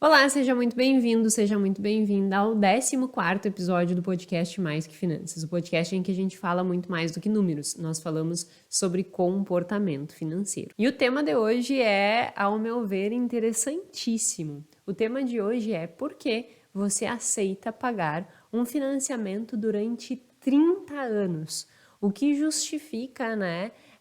Olá, seja muito bem-vindo, seja muito bem-vinda ao 14º episódio do podcast Mais que Finanças, o podcast em que a gente fala muito mais do que números, nós falamos sobre comportamento financeiro. E o tema de hoje é, ao meu ver, interessantíssimo. O tema de hoje é por que você aceita pagar um financiamento durante 30 anos, o que justifica,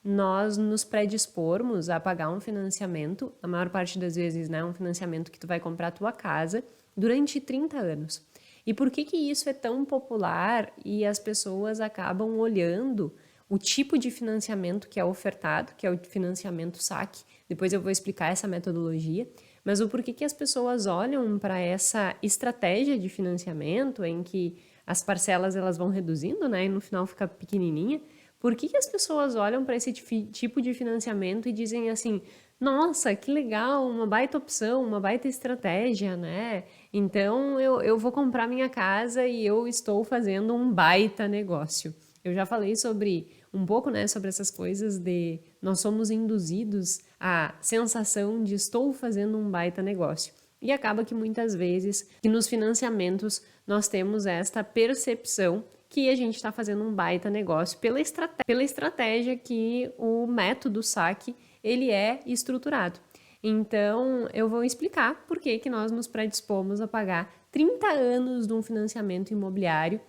nós nos predispormos a pagar um financiamento, a maior parte das vezes, um financiamento que tu vai comprar a tua casa, durante 30 anos. E por que isso é tão popular e as pessoas acabam olhando o tipo de financiamento que é ofertado, que é o financiamento saque, depois eu vou explicar essa metodologia, mas o porquê que as pessoas olham para essa estratégia de financiamento em que as parcelas elas vão reduzindo, e no final fica pequenininha. Por que as pessoas olham para esse tipo de financiamento e dizem assim, nossa, que legal, uma baita opção, uma baita estratégia, né? Então eu vou comprar minha casa e eu estou fazendo um baita negócio. Eu já falei sobre um pouco, sobre essas coisas de nós somos induzidos à sensação de estou fazendo um baita negócio. E acaba que muitas vezes, que nos financiamentos, nós temos esta percepção que a gente está fazendo um baita negócio pela estratégia que o método saque ele é estruturado. Então, eu vou explicar por que nós nos predispomos a pagar 30 anos de um financiamento imobiliário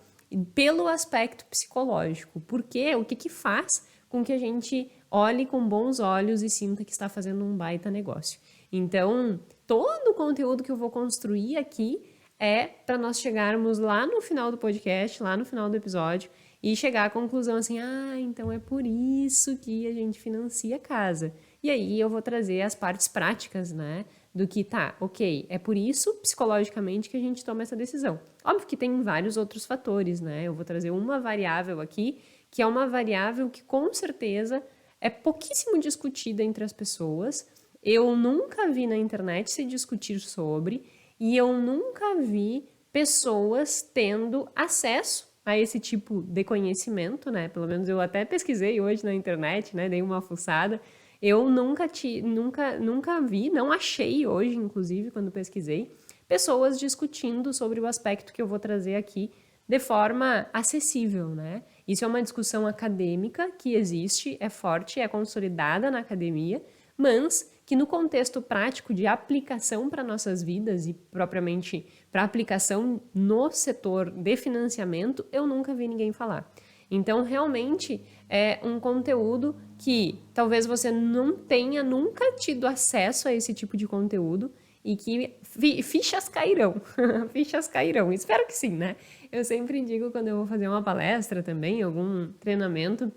pelo aspecto psicológico. Porque o que faz com que a gente olhe com bons olhos e sinta que está fazendo um baita negócio. Então, todo o conteúdo que eu vou construir aqui é para nós chegarmos lá no final do podcast, lá no final do episódio, e chegar à conclusão assim, então é por isso que a gente financia a casa. E aí eu vou trazer as partes práticas, do que ok, é por isso psicologicamente que a gente toma essa decisão. Óbvio que tem vários outros fatores, eu vou trazer uma variável aqui, que é uma variável que com certeza é pouquíssimo discutida entre as pessoas. Eu nunca vi na internet se discutir sobre, e eu nunca vi pessoas tendo acesso a esse tipo de conhecimento, Pelo menos eu até pesquisei hoje na internet, dei uma fuçada. Eu nunca vi, não achei hoje, inclusive, quando pesquisei, pessoas discutindo sobre o aspecto que eu vou trazer aqui de forma acessível, Isso é uma discussão acadêmica que existe, é forte, é consolidada na academia, mas que no contexto prático de aplicação para nossas vidas e propriamente para aplicação no setor de financiamento, eu nunca vi ninguém falar. Então, realmente, é um conteúdo que talvez você não tenha nunca tido acesso a esse tipo de conteúdo e que fichas cairão, fichas cairão, espero que sim, Eu sempre digo quando eu vou fazer uma palestra também, algum treinamento,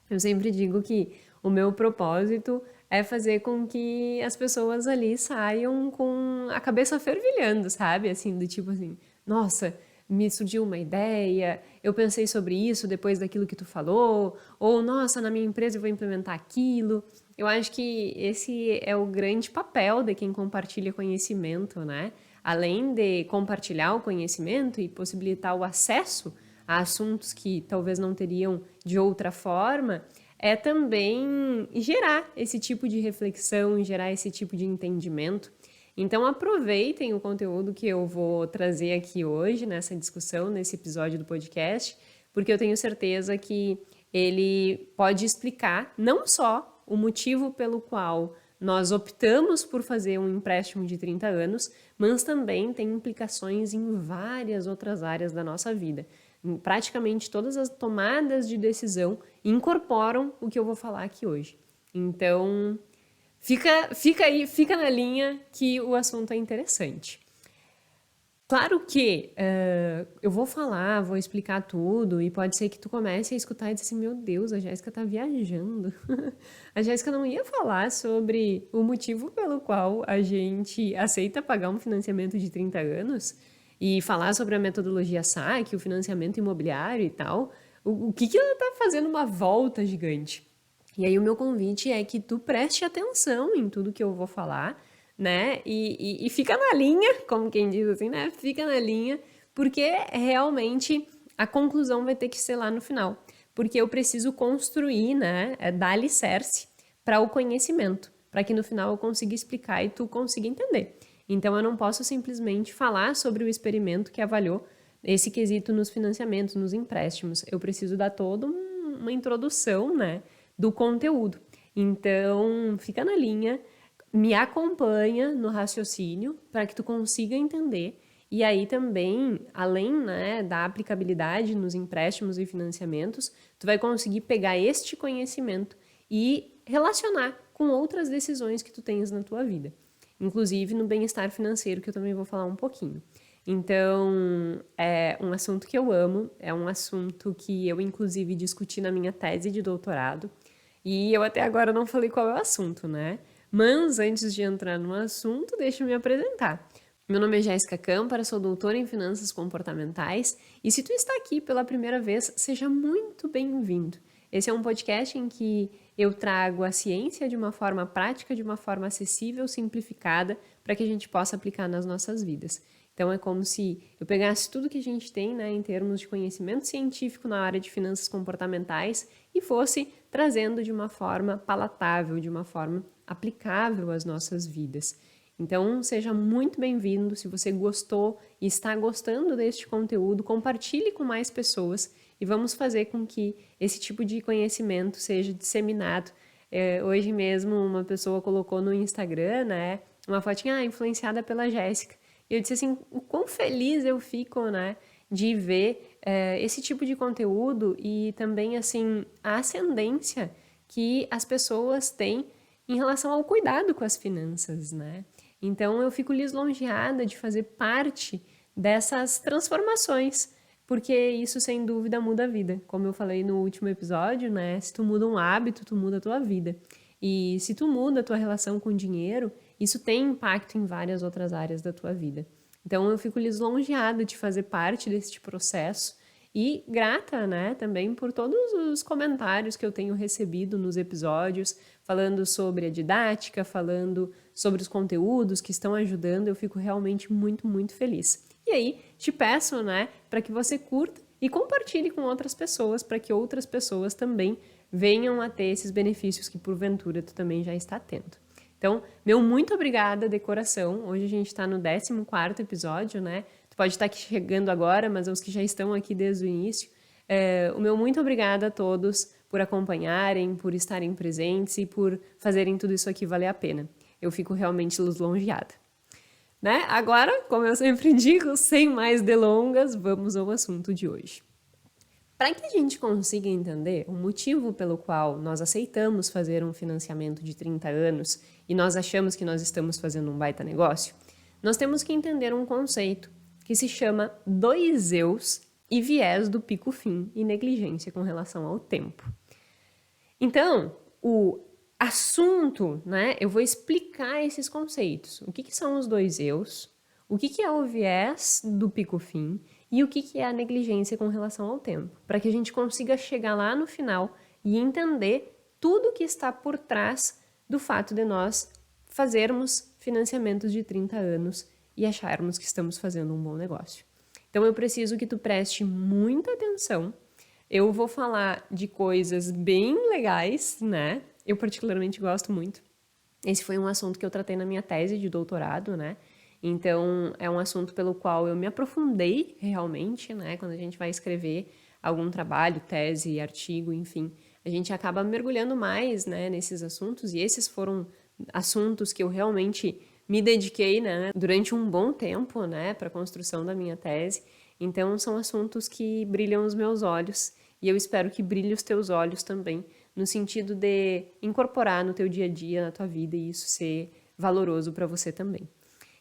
eu sempre digo que o meu propósito é fazer com que as pessoas ali saiam com a cabeça fervilhando, sabe? Assim, do tipo assim, nossa, me surgiu uma ideia, eu pensei sobre isso depois daquilo que tu falou, ou nossa, na minha empresa eu vou implementar aquilo. Eu acho que esse é o grande papel de quem compartilha conhecimento, Além de compartilhar o conhecimento e possibilitar o acesso a assuntos que talvez não teriam de outra forma, é também gerar esse tipo de reflexão, gerar esse tipo de entendimento. Então aproveitem o conteúdo que eu vou trazer aqui hoje, nessa discussão, nesse episódio do podcast, porque eu tenho certeza que ele pode explicar não só o motivo pelo qual nós optamos por fazer um empréstimo de 30 anos, mas também tem implicações em várias outras áreas da nossa vida. Praticamente todas as tomadas de decisão incorporam o que eu vou falar aqui hoje. Então, fica na linha que o assunto é interessante. Claro que eu vou falar, vou explicar tudo e pode ser que tu comece a escutar e dizer assim, meu Deus, a Jéssica tá viajando. A Jéssica não ia falar sobre o motivo pelo qual a gente aceita pagar um financiamento de 30 anos e falar sobre a metodologia SAC, o financiamento imobiliário e tal. O que ela tá fazendo uma volta gigante? E aí o meu convite é que tu preste atenção em tudo que eu vou falar, E fica na linha, como quem diz assim, Fica na linha, porque realmente a conclusão vai ter que ser lá no final. Porque eu preciso construir, dar alicerce para o conhecimento, para que no final eu consiga explicar e tu consiga entender. Então, eu não posso simplesmente falar sobre o experimento que avaliou esse quesito nos financiamentos, nos empréstimos. Eu preciso dar toda uma introdução, né, do conteúdo. Então, fica na linha, me acompanha no raciocínio para que tu consiga entender. E aí também, além, né, da aplicabilidade nos empréstimos e financiamentos, tu vai conseguir pegar este conhecimento e relacionar com outras decisões que tu tens na tua vida. Inclusive no bem-estar financeiro, que eu também vou falar um pouquinho. Então, é um assunto que eu amo, é um assunto que eu, inclusive, discuti na minha tese de doutorado, e eu até agora não falei qual é o assunto, né? Mas, antes de entrar no assunto, deixa eu me apresentar. Meu nome é Jéssica Câmpara, sou doutora em Finanças Comportamentais, e se tu está aqui pela primeira vez, seja muito bem-vindo. Esse é um podcast em que eu trago a ciência de uma forma prática, de uma forma acessível, simplificada, para que a gente possa aplicar nas nossas vidas. Então, é como se eu pegasse tudo que a gente tem, né, em termos de conhecimento científico na área de finanças comportamentais e fosse trazendo de uma forma palatável, de uma forma aplicável às nossas vidas. Então, seja muito bem-vindo. Se você gostou e está gostando deste conteúdo, compartilhe com mais pessoas e vamos fazer com que esse tipo de conhecimento seja disseminado. Hoje mesmo, uma pessoa colocou no Instagram, né, uma fotinha influenciada pela Jéssica. E eu disse assim, o quão feliz eu fico, né, de ver esse tipo de conteúdo e também, assim, a ascendência que as pessoas têm em relação ao cuidado com as finanças, né? Então, eu fico lisonjeada de fazer parte dessas transformações, porque isso, sem dúvida, muda a vida. Como eu falei no último episódio, né? Se tu muda um hábito, tu muda a tua vida. E se tu muda a tua relação com o dinheiro, isso tem impacto em várias outras áreas da tua vida. Então, eu fico lisonjeada de fazer parte deste processo e grata, né, também por todos os comentários que eu tenho recebido nos episódios, falando sobre a didática, falando sobre os conteúdos que estão ajudando. Eu fico realmente muito, muito feliz. E aí, te peço, né, para que você curta e compartilhe com outras pessoas, para que outras pessoas também venham a ter esses benefícios que porventura tu também já está tendo. Então, meu muito obrigada de coração. Hoje a gente está no 14º episódio, né? Tu pode estar aqui chegando agora, mas os que já estão aqui desde o início. O meu muito obrigada a todos por acompanharem, por estarem presentes e por fazerem tudo isso aqui valer a pena. Eu fico realmente lisonjeada. Né? Agora, como eu sempre digo, sem mais delongas, vamos ao assunto de hoje. Para que a gente consiga entender o motivo pelo qual nós aceitamos fazer um financiamento de 30 anos e nós achamos que nós estamos fazendo um baita negócio, nós temos que entender um conceito que se chama 2 Eus e viés do pico-fim e negligência com relação ao tempo. Então, o assunto, né, eu vou explicar esses conceitos. O que são os 2 Eus, o que é o viés do pico-fim e o que é a negligência com relação ao tempo, para que a gente consiga chegar lá no final e entender tudo que está por trás do fato de nós fazermos financiamentos de 30 anos e acharmos que estamos fazendo um bom negócio. Então, eu preciso que tu preste muita atenção. Eu vou falar de coisas bem legais, né? Eu particularmente gosto muito. Esse foi um assunto que eu tratei na minha tese de doutorado, né? Então, é um assunto pelo qual eu me aprofundei realmente, né? Quando a gente vai escrever algum trabalho, tese, artigo, enfim, a gente acaba mergulhando mais, né, nesses assuntos, e esses foram assuntos que eu realmente me dediquei, né, durante um bom tempo, né, para a construção da minha tese. Então, são assuntos que brilham os meus olhos, e eu espero que brilhe os teus olhos também, no sentido de incorporar no teu dia a dia, na tua vida, e isso ser valoroso para você também.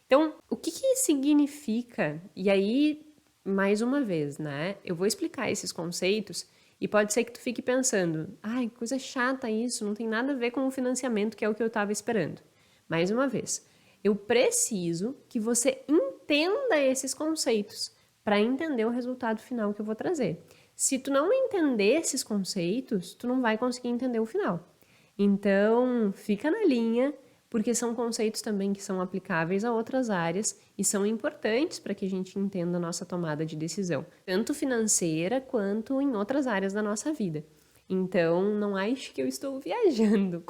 Então, o que significa? E aí, mais uma vez, né? Eu vou explicar esses conceitos e pode ser que tu fique pensando, ai, coisa chata isso, não tem nada a ver com o financiamento, que é o que eu estava esperando. Mais uma vez, eu preciso que você entenda esses conceitos para entender o resultado final que eu vou trazer. Se tu não entender esses conceitos, tu não vai conseguir entender o final. Então, fica na linha, porque são conceitos também que são aplicáveis a outras áreas e são importantes para que a gente entenda a nossa tomada de decisão, tanto financeira quanto em outras áreas da nossa vida. Então, não ache que eu estou viajando.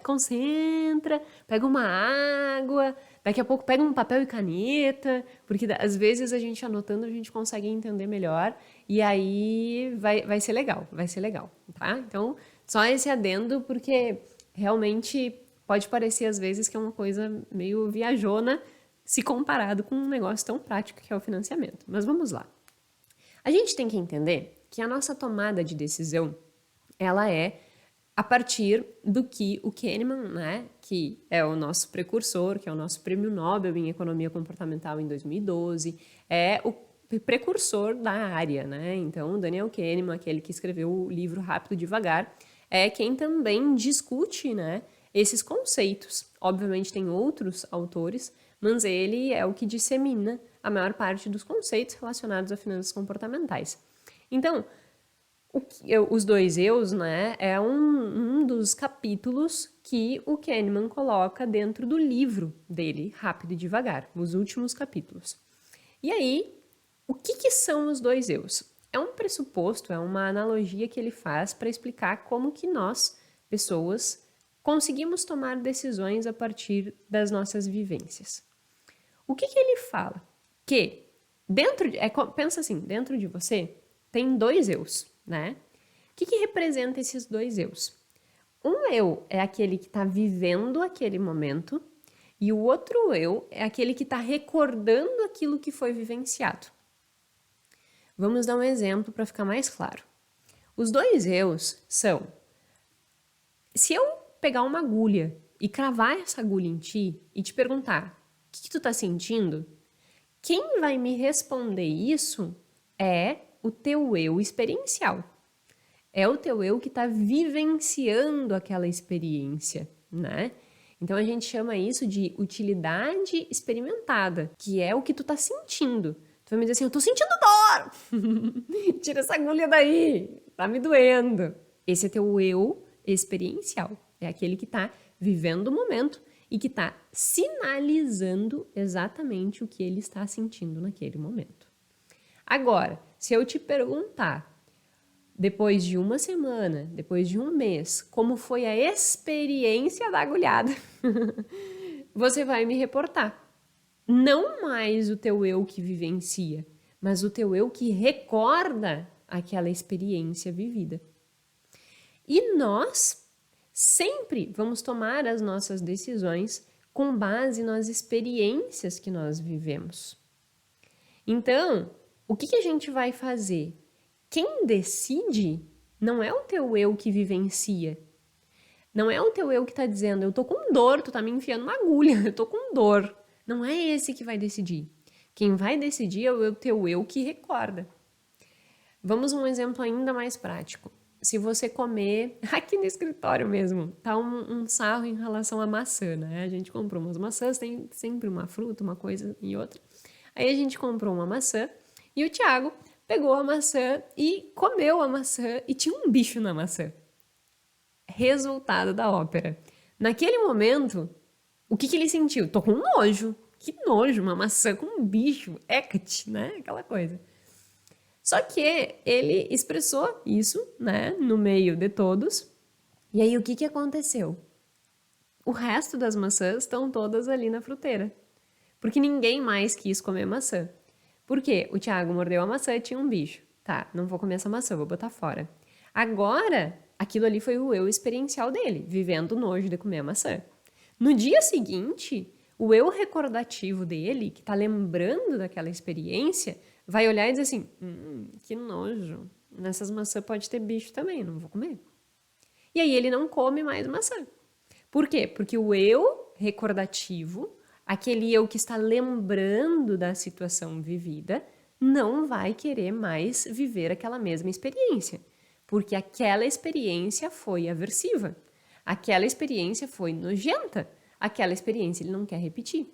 Concentra, pega uma água, daqui a pouco pega um papel e caneta, porque às vezes a gente anotando a gente consegue entender melhor e aí vai ser legal, tá? Então, só esse adendo, porque realmente pode parecer às vezes que é uma coisa meio viajona se comparado com um negócio tão prático que é o financiamento. Mas vamos lá. A gente tem que entender que a nossa tomada de decisão ela é a partir do que o Kahneman, né, que é o nosso precursor, que é o nosso prêmio Nobel em Economia Comportamental em 2012, é o precursor da área, né? Então, Daniel Kahneman, aquele que escreveu o livro Rápido e Devagar, é quem também discute, né, esses conceitos. Obviamente tem outros autores, mas ele é o que dissemina a maior parte dos conceitos relacionados a finanças comportamentais. Então, os dois eus, né, é um dos capítulos que o Kahneman coloca dentro do livro dele, Rápido e Devagar, os últimos capítulos. E aí, o que são os dois eus? É um pressuposto, é uma analogia que ele faz para explicar como que nós, pessoas, conseguimos tomar decisões a partir das nossas vivências. O que ele fala? Que pensa assim, dentro de você tem dois eus, né? O que representa esses dois eus? Um eu é aquele que está vivendo aquele momento e o outro eu é aquele que está recordando aquilo que foi vivenciado. Vamos dar um exemplo para ficar mais claro. Os dois eus são: se eu pegar uma agulha e cravar essa agulha em ti e te perguntar o que tu tá sentindo, quem vai me responder isso é o teu eu experiencial. É o teu eu que está vivenciando aquela experiência, né? Então a gente chama isso de utilidade experimentada, que é o que tu tá sentindo. Tu vai me dizer assim, eu tô sentindo dor! Tira essa agulha daí, tá me doendo. Esse é teu eu experiencial, é aquele que tá vivendo o momento e que tá sinalizando exatamente o que ele está sentindo naquele momento. Agora, se eu te perguntar, depois de uma semana, depois de um mês, como foi a experiência da agulhada, você vai me reportar. Não mais o teu eu que vivencia, mas o teu eu que recorda aquela experiência vivida. E nós sempre vamos tomar as nossas decisões com base nas experiências que nós vivemos. Então, o que a gente vai fazer? Quem decide não é o teu eu que vivencia. Não é o teu eu que está dizendo, eu tô com dor, tu tá me enfiando uma agulha, eu tô com dor. Não é esse que vai decidir. Quem vai decidir é o teu eu que recorda. Vamos a um exemplo ainda mais prático. Se você comer, aqui no escritório mesmo, tá um sarro em relação à maçã, né? A gente comprou umas maçãs, tem sempre uma fruta, uma coisa e outra. Aí a gente comprou uma maçã e o Thiago pegou a maçã e comeu a maçã e tinha um bicho na maçã. Resultado da ópera. Naquele momento, o que ele sentiu? Tô com nojo. Que nojo, uma maçã com um bicho. Hecate, né? Aquela coisa. Só que ele expressou isso, né, no meio de todos. E aí, o que aconteceu? O resto das maçãs estão todas ali na fruteira. Porque ninguém mais quis comer maçã. Por quê? O Thiago mordeu a maçã e tinha um bicho. Tá, não vou comer essa maçã, vou botar fora. Agora, aquilo ali foi o eu experiencial dele, vivendo o nojo de comer a maçã. No dia seguinte, o eu recordativo dele, que tá lembrando daquela experiência, vai olhar e dizer assim, que nojo, nessas maçãs pode ter bicho também, não vou comer. E aí ele não come mais maçã. Por quê? Porque o eu recordativo, aquele eu que está lembrando da situação vivida, não vai querer mais viver aquela mesma experiência. Porque aquela experiência foi aversiva. Aquela experiência foi nojenta. Aquela experiência ele não quer repetir.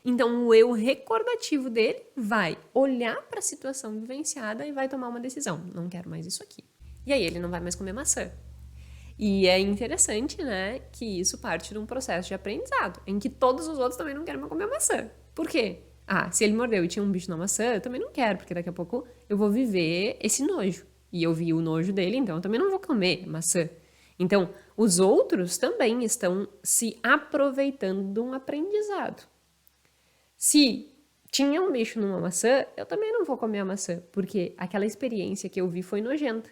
Então, o eu recordativo dele vai olhar para a situação vivenciada e vai tomar uma decisão. Não quero mais isso aqui. E aí ele não vai mais comer maçã. E é interessante, né, que isso parte de um processo de aprendizado, em que todos os outros também não querem mais comer maçã. Por quê? Se ele mordeu e tinha um bicho na maçã, eu também não quero, porque daqui a pouco eu vou viver esse nojo. e eu vi o nojo dele, então eu também não vou comer maçã. Então, os outros também estão se aproveitando de um aprendizado. Se tinha um bicho numa maçã, eu também não vou comer a maçã, porque aquela experiência que eu vi foi nojenta.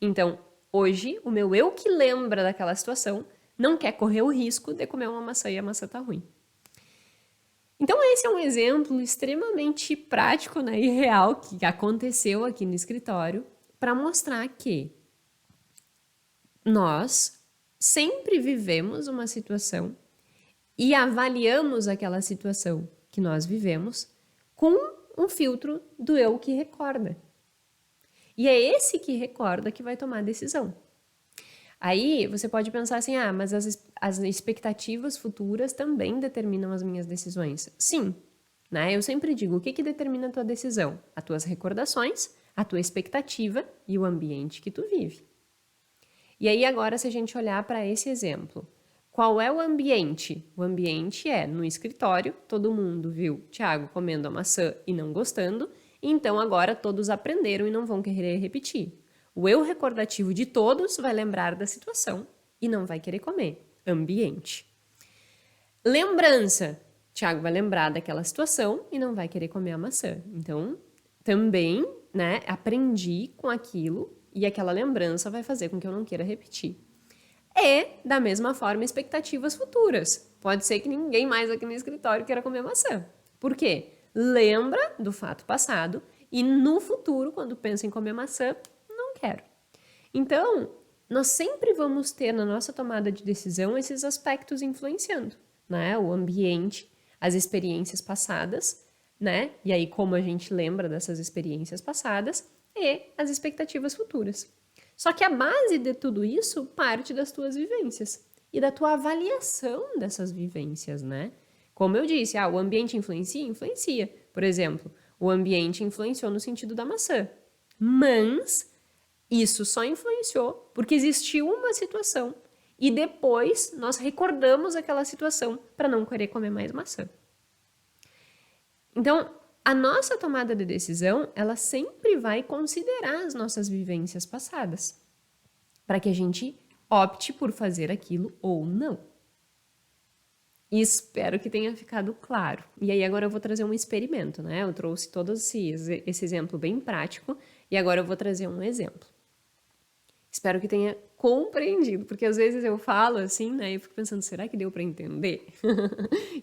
Então, hoje, o meu eu que lembra daquela situação não quer correr o risco de comer uma maçã e a maçã tá ruim. Então, esse é um exemplo extremamente prático, né, e real que aconteceu aqui no escritório para mostrar que nós sempre vivemos uma situação e avaliamos aquela situação que nós vivemos com um filtro do eu que recorda. E é esse que recorda que vai tomar a decisão. Aí você pode pensar assim, mas as expectativas futuras também determinam as minhas decisões. Sim, né? Eu sempre digo, o que determina a tua decisão? As tuas recordações, a tua expectativa e o ambiente que tu vive. E aí agora, se a gente olhar para esse exemplo, qual é o ambiente? O ambiente é no escritório, todo mundo viu Thiago comendo a maçã e não gostando, então agora todos aprenderam e não vão querer repetir. O eu recordativo de todos vai lembrar da situação e não vai querer comer. Ambiente. Lembrança. Thiago vai lembrar daquela situação e não vai querer comer a maçã. Então, também, né, aprendi com aquilo e aquela lembrança vai fazer com que eu não queira repetir. E, da mesma forma, expectativas futuras. Pode ser que ninguém mais aqui no escritório queira comer maçã. Por quê? Lembra do fato passado e no futuro, quando pensa em comer maçã, não quero. Então, nós sempre vamos ter na nossa tomada de decisão esses aspectos influenciando, né? O ambiente, as experiências passadas, né? E aí como a gente lembra dessas experiências passadas e as expectativas futuras. Só que a base de tudo isso parte das tuas vivências e da tua avaliação dessas vivências, né? Como eu disse, o ambiente influencia? Influencia. Por exemplo, o ambiente influenciou no sentido da maçã. Mas isso só influenciou porque existiu uma situação e depois nós recordamos aquela situação para não querer comer mais maçã. Então, a nossa tomada de decisão, ela sempre vai considerar as nossas vivências passadas para que a gente opte por fazer aquilo ou não. E espero que tenha ficado claro. E aí agora eu vou trazer um experimento, né? Eu trouxe todo esse exemplo bem prático e agora eu vou trazer um exemplo. Espero que tenha compreendido, porque às vezes eu falo assim, né? E eu fico pensando, será que deu para entender?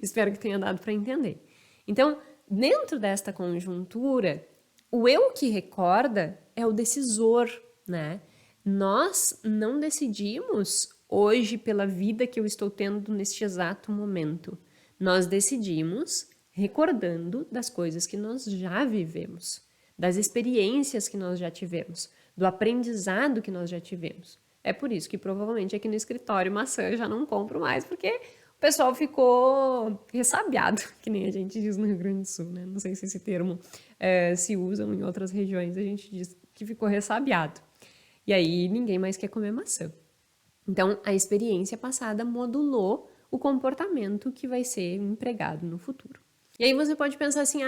Espero que tenha dado para entender. Então, dentro desta conjuntura, o eu que recorda é o decisor, né? Nós não decidimos hoje pela vida que eu estou tendo neste exato momento. Nós decidimos recordando das coisas que nós já vivemos, das experiências que nós já tivemos, do aprendizado que nós já tivemos. É por isso que provavelmente aqui no escritório maçã eu já não compro mais, porque o pessoal ficou ressabiado, que nem a gente diz no Rio Grande do Sul, né? Não sei se esse termo se usa em outras regiões, a gente diz que ficou ressabiado. E aí ninguém mais quer comer maçã. Então, a experiência passada modulou o comportamento que vai ser empregado no futuro. E aí você pode pensar assim,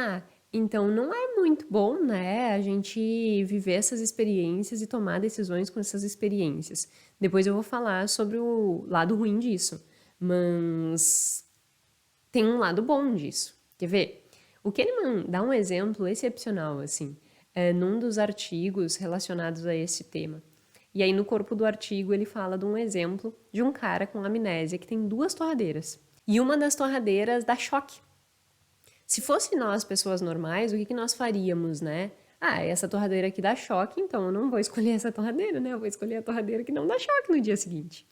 então não é muito bom, né, a gente viver essas experiências e tomar decisões com essas experiências. Depois eu vou falar sobre o lado ruim disso, mas tem um lado bom disso. Quer ver? O Kahneman dá um exemplo excepcional, assim, num dos artigos relacionados a esse tema. E aí no corpo do artigo ele fala de um exemplo de um cara com amnésia que tem 2 torradeiras. E uma das torradeiras dá choque. Se fosse nós, pessoas normais, o que nós faríamos, né? Essa torradeira aqui dá choque, então eu não vou escolher essa torradeira, né? Eu vou escolher a torradeira que não dá choque no dia seguinte.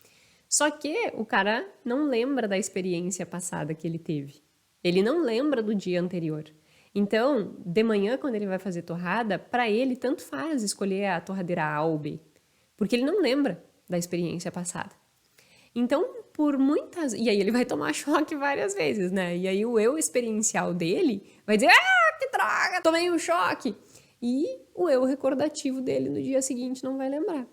Só que o cara não lembra da experiência passada que ele teve. Ele não lembra do dia anterior. Então, de manhã, quando ele vai fazer torrada, para ele tanto faz escolher a torradeira A ou B, porque ele não lembra da experiência passada. Então, e aí ele vai tomar choque várias vezes, né? E aí o eu experiencial dele vai dizer, que droga, tomei um choque. E o eu recordativo dele no dia seguinte não vai lembrar.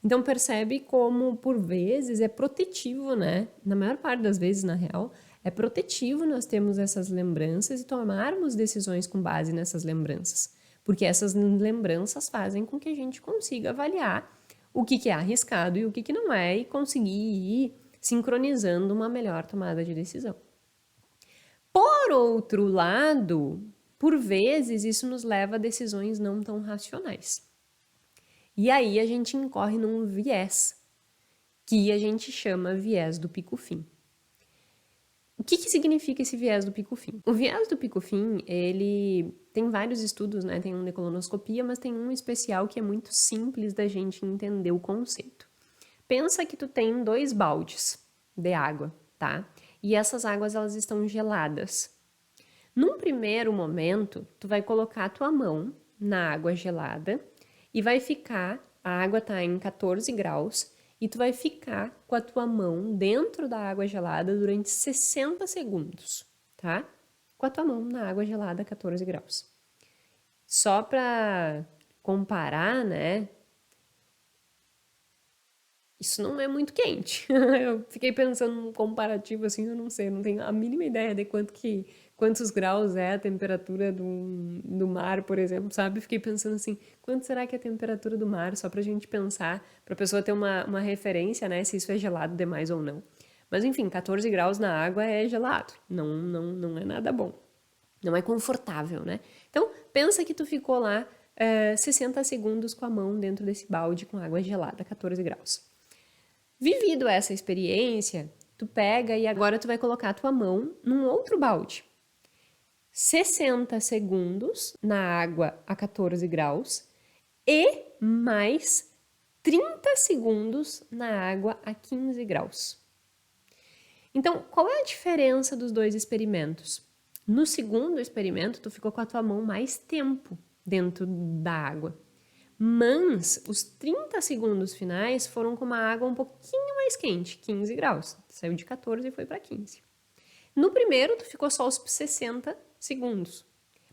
Então percebe como, por vezes, é protetivo, né? Na maior parte das vezes, na real, é protetivo nós termos essas lembranças e tomarmos decisões com base nessas lembranças. porque essas lembranças fazem com que a gente consiga avaliar o que é arriscado e o que não é e conseguir ir sincronizando uma melhor tomada de decisão. Por outro lado, por vezes isso nos leva a decisões não tão racionais. E aí a gente incorre num viés, que a gente chama viés do pico-fim. O que significa esse viés do pico-fim? O viés do pico-fim, ele tem vários estudos, né? Tem um de colonoscopia, mas tem um especial que é muito simples da gente entender o conceito. Pensa que tu tem 2 baldes de água, tá? E essas águas, elas estão geladas. Num primeiro momento, tu vai colocar a tua mão na água gelada e vai ficar, a água tá em 14 graus, e tu vai ficar com a tua mão dentro da água gelada durante 60 segundos, tá? Com a tua mão na água gelada a 14 graus. Só para comparar, né? Isso não é muito quente. Eu fiquei pensando num comparativo assim, eu não sei, não tenho a mínima ideia de quantos graus é a temperatura do mar, por exemplo, sabe? Fiquei pensando assim, quanto será que é a temperatura do mar? Só pra gente pensar, pra pessoa ter uma referência, né? Se isso é gelado demais ou não. Mas enfim, 14 graus na água é gelado. Não é nada bom. Não é confortável, né? Então, pensa que tu ficou lá 60 segundos com a mão dentro desse balde com água gelada, 14 graus. Vivido essa experiência, tu pega e agora tu vai colocar a tua mão num outro balde. 60 segundos na água a 14 graus e mais 30 segundos na água a 15 graus. Então, qual é a diferença dos dois experimentos? No segundo experimento, tu ficou com a tua mão mais tempo dentro da água. Mas os 30 segundos finais foram com uma água um pouquinho mais quente, 15 graus. Saiu de 14 e foi para 15. No primeiro, tu ficou só os 60 segundos,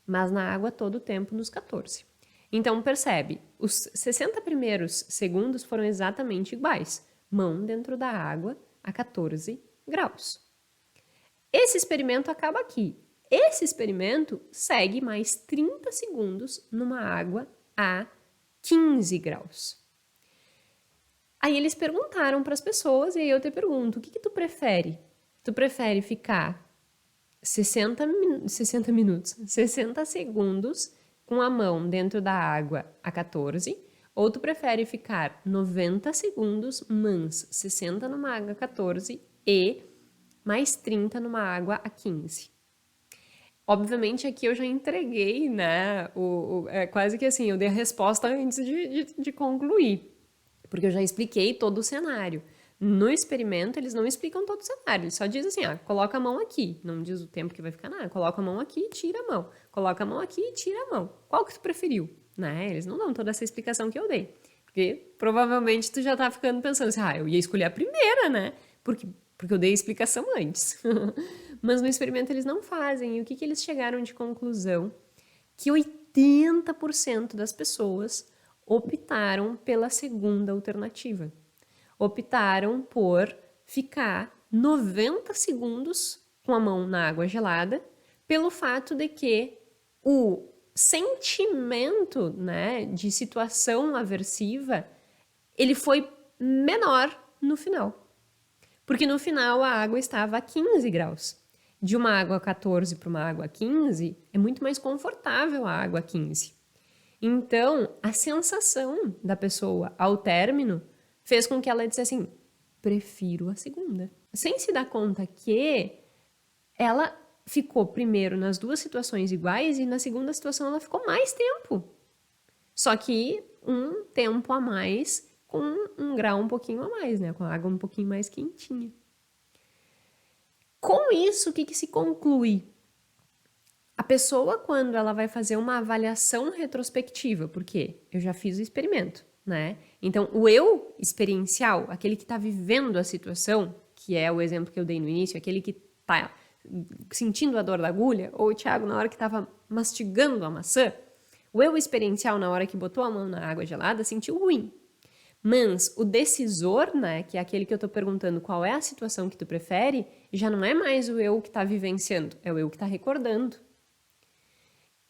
mas na água todo o tempo nos 14. Então, percebe, os 60 primeiros segundos foram exatamente iguais, mão dentro da água a 14 graus. Esse experimento acaba aqui. Esse experimento segue mais 30 segundos numa água a 15 graus. Aí eles perguntaram para as pessoas, e aí eu te pergunto, o que tu prefere? Tu prefere ficar 60 segundos com a mão dentro da água a 14, ou tu prefere ficar 90 segundos, mas 60 numa água a 14 e mais 30 numa água a 15? Obviamente aqui eu já entreguei, né, quase que assim, eu dei a resposta antes de concluir, porque eu já expliquei todo o cenário. No experimento, eles não explicam todo o cenário, eles só dizem assim, coloca a mão aqui, não diz o tempo que vai ficar nada, coloca a mão aqui e tira a mão, coloca a mão aqui e tira a mão. Qual que tu preferiu? Né? Eles não dão toda essa explicação que eu dei, porque provavelmente tu já tá ficando pensando assim, eu ia escolher a primeira, né, porque eu dei a explicação antes. Mas no experimento eles não fazem. E o que eles chegaram de conclusão? Que 80% das pessoas optaram pela segunda alternativa. Optaram por ficar 90 segundos com a mão na água gelada, pelo fato de que o sentimento, né, de situação aversiva, ele foi menor no final. Porque no final a água estava a 15 graus. De uma água a 14 para uma água a 15, é muito mais confortável a água a 15. Então, a sensação da pessoa ao término fez com que ela dissesse assim, prefiro a segunda. Sem se dar conta que ela ficou primeiro nas duas situações iguais e na segunda situação ela ficou mais tempo. Só que um tempo a mais com um grau um pouquinho a mais, né? Com a água um pouquinho mais quentinha. Com isso, o que se conclui? A pessoa, quando ela vai fazer uma avaliação retrospectiva, porque eu já fiz o experimento, né? Então, o eu experiencial, aquele que está vivendo a situação, que é o exemplo que eu dei no início, aquele que está sentindo a dor da agulha, ou o Thiago na hora que estava mastigando a maçã, o eu experiencial, na hora que botou a mão na água gelada, sentiu ruim. Mas o decisor, né, que é aquele que eu tô perguntando qual é a situação que tu prefere, já não é mais o eu que tá vivenciando, é o eu que tá recordando.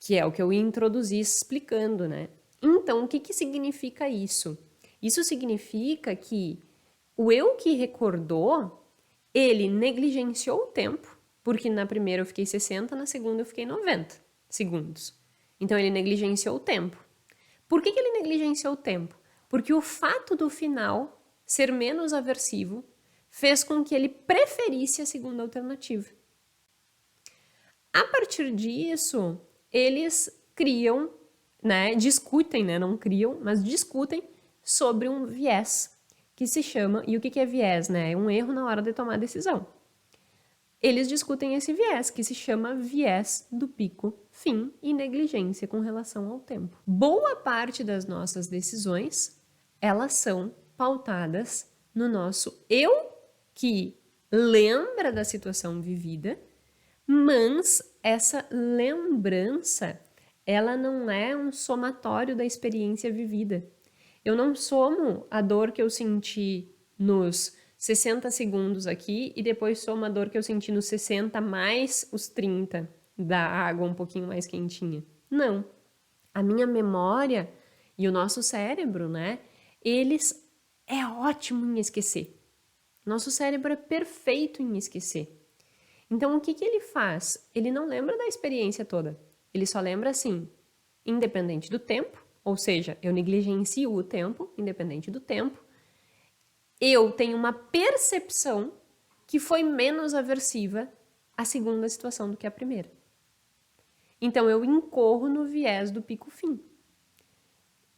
que é o que eu introduzi explicando, né? Então, o que significa isso? Isso significa que o eu que recordou, ele negligenciou o tempo, porque na primeira eu fiquei 60, na segunda eu fiquei 90 segundos. Então, ele negligenciou o tempo. Por que ele negligenciou o tempo? Porque o fato do final ser menos aversivo fez com que ele preferisse a segunda alternativa. A partir disso, eles criam, né, discutem, né, não criam, mas discutem sobre um viés que se chama, e o que é viés, né? É um erro na hora de tomar decisão. Eles discutem esse viés, que se chama viés do pico-fim e negligência com relação ao tempo. Boa parte das nossas decisões, elas são pautadas no nosso eu que lembra da situação vivida, mas essa lembrança, ela não é um somatório da experiência vivida. Eu não somo a dor que eu senti nos 60 segundos aqui e depois somo a dor que eu senti nos 60 mais os 30 da água um pouquinho mais quentinha. Não. A minha memória e o nosso cérebro, né? Eles é ótimo em esquecer. Nosso cérebro é perfeito em esquecer. Então, o que ele faz? Ele não lembra da experiência toda. Ele só lembra assim, independente do tempo, ou seja, eu negligencio o tempo, independente do tempo, eu tenho uma percepção que foi menos aversiva à segunda situação do que a primeira. Então, eu incorro no viés do pico-fim. O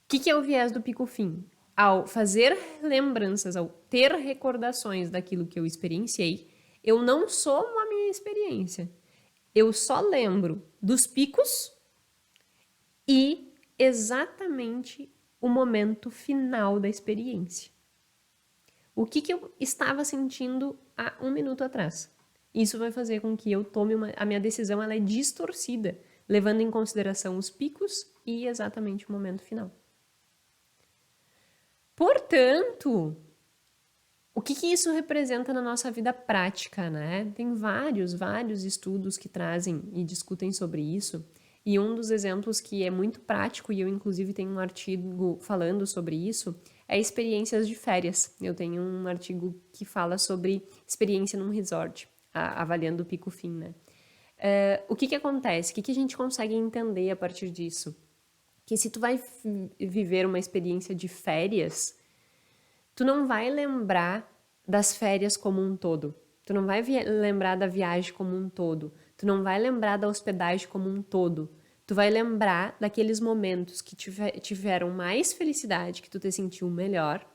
que é o viés do pico-fim? Ao fazer lembranças, ao ter recordações daquilo que eu experienciei, eu não somo a minha experiência. Eu só lembro dos picos e exatamente o momento final da experiência. O que eu estava sentindo há um minuto atrás? Isso vai fazer com que eu tome a minha decisão, ela é distorcida, levando em consideração os picos e exatamente o momento final. Portanto, o que isso representa na nossa vida prática, né? Tem vários estudos que trazem e discutem sobre isso. E um dos exemplos que é muito prático, e eu inclusive tenho um artigo falando sobre isso, é experiências de férias. Eu tenho um artigo que fala sobre experiência num resort, avaliando o pico-fim, né? O que acontece? O que a gente consegue entender a partir disso? Que se tu vai viver uma experiência de férias, tu não vai lembrar das férias como um todo. Tu não vai lembrar da viagem como um todo. Tu não vai lembrar da hospedagem como um todo. Tu vai lembrar daqueles momentos que tiveram mais felicidade, que tu te sentiu melhor,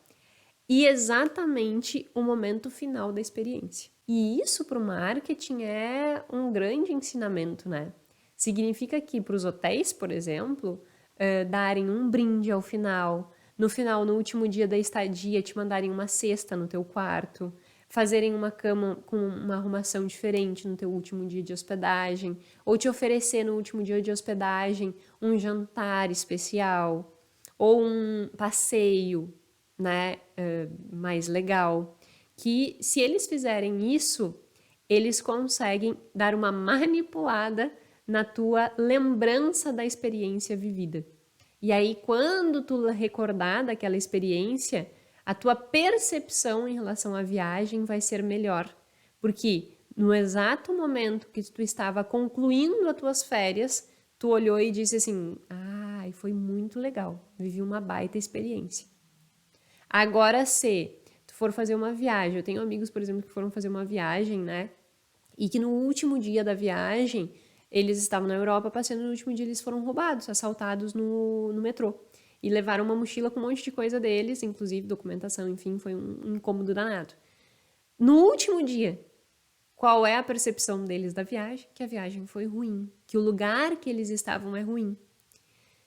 e exatamente o momento final da experiência. E isso para o marketing é um grande ensinamento, né? Significa que para os hotéis, por exemplo, darem um brinde ao final, no último dia da estadia, te mandarem uma cesta no teu quarto, fazerem uma cama com uma arrumação diferente no teu último dia de hospedagem, ou te oferecer no último dia de hospedagem um jantar especial, ou um passeio, né, mais legal. Que se eles fizerem isso, eles conseguem dar uma manipulada na tua lembrança da experiência vivida. E aí, quando tu recordar daquela experiência, a tua percepção em relação à viagem vai ser melhor. Porque no exato momento que tu estava concluindo as tuas férias, tu olhou e disse assim, foi muito legal, vivi uma baita experiência. Agora, se tu for fazer uma viagem, eu tenho amigos, por exemplo, que foram fazer uma viagem, né? E que no último dia da viagem, eles estavam na Europa passeando, no último dia eles foram roubados, assaltados no metrô. E levaram uma mochila com um monte de coisa deles, inclusive documentação, enfim, foi um incômodo danado. No último dia, qual é a percepção deles da viagem? Que a viagem foi ruim, que o lugar que eles estavam é ruim.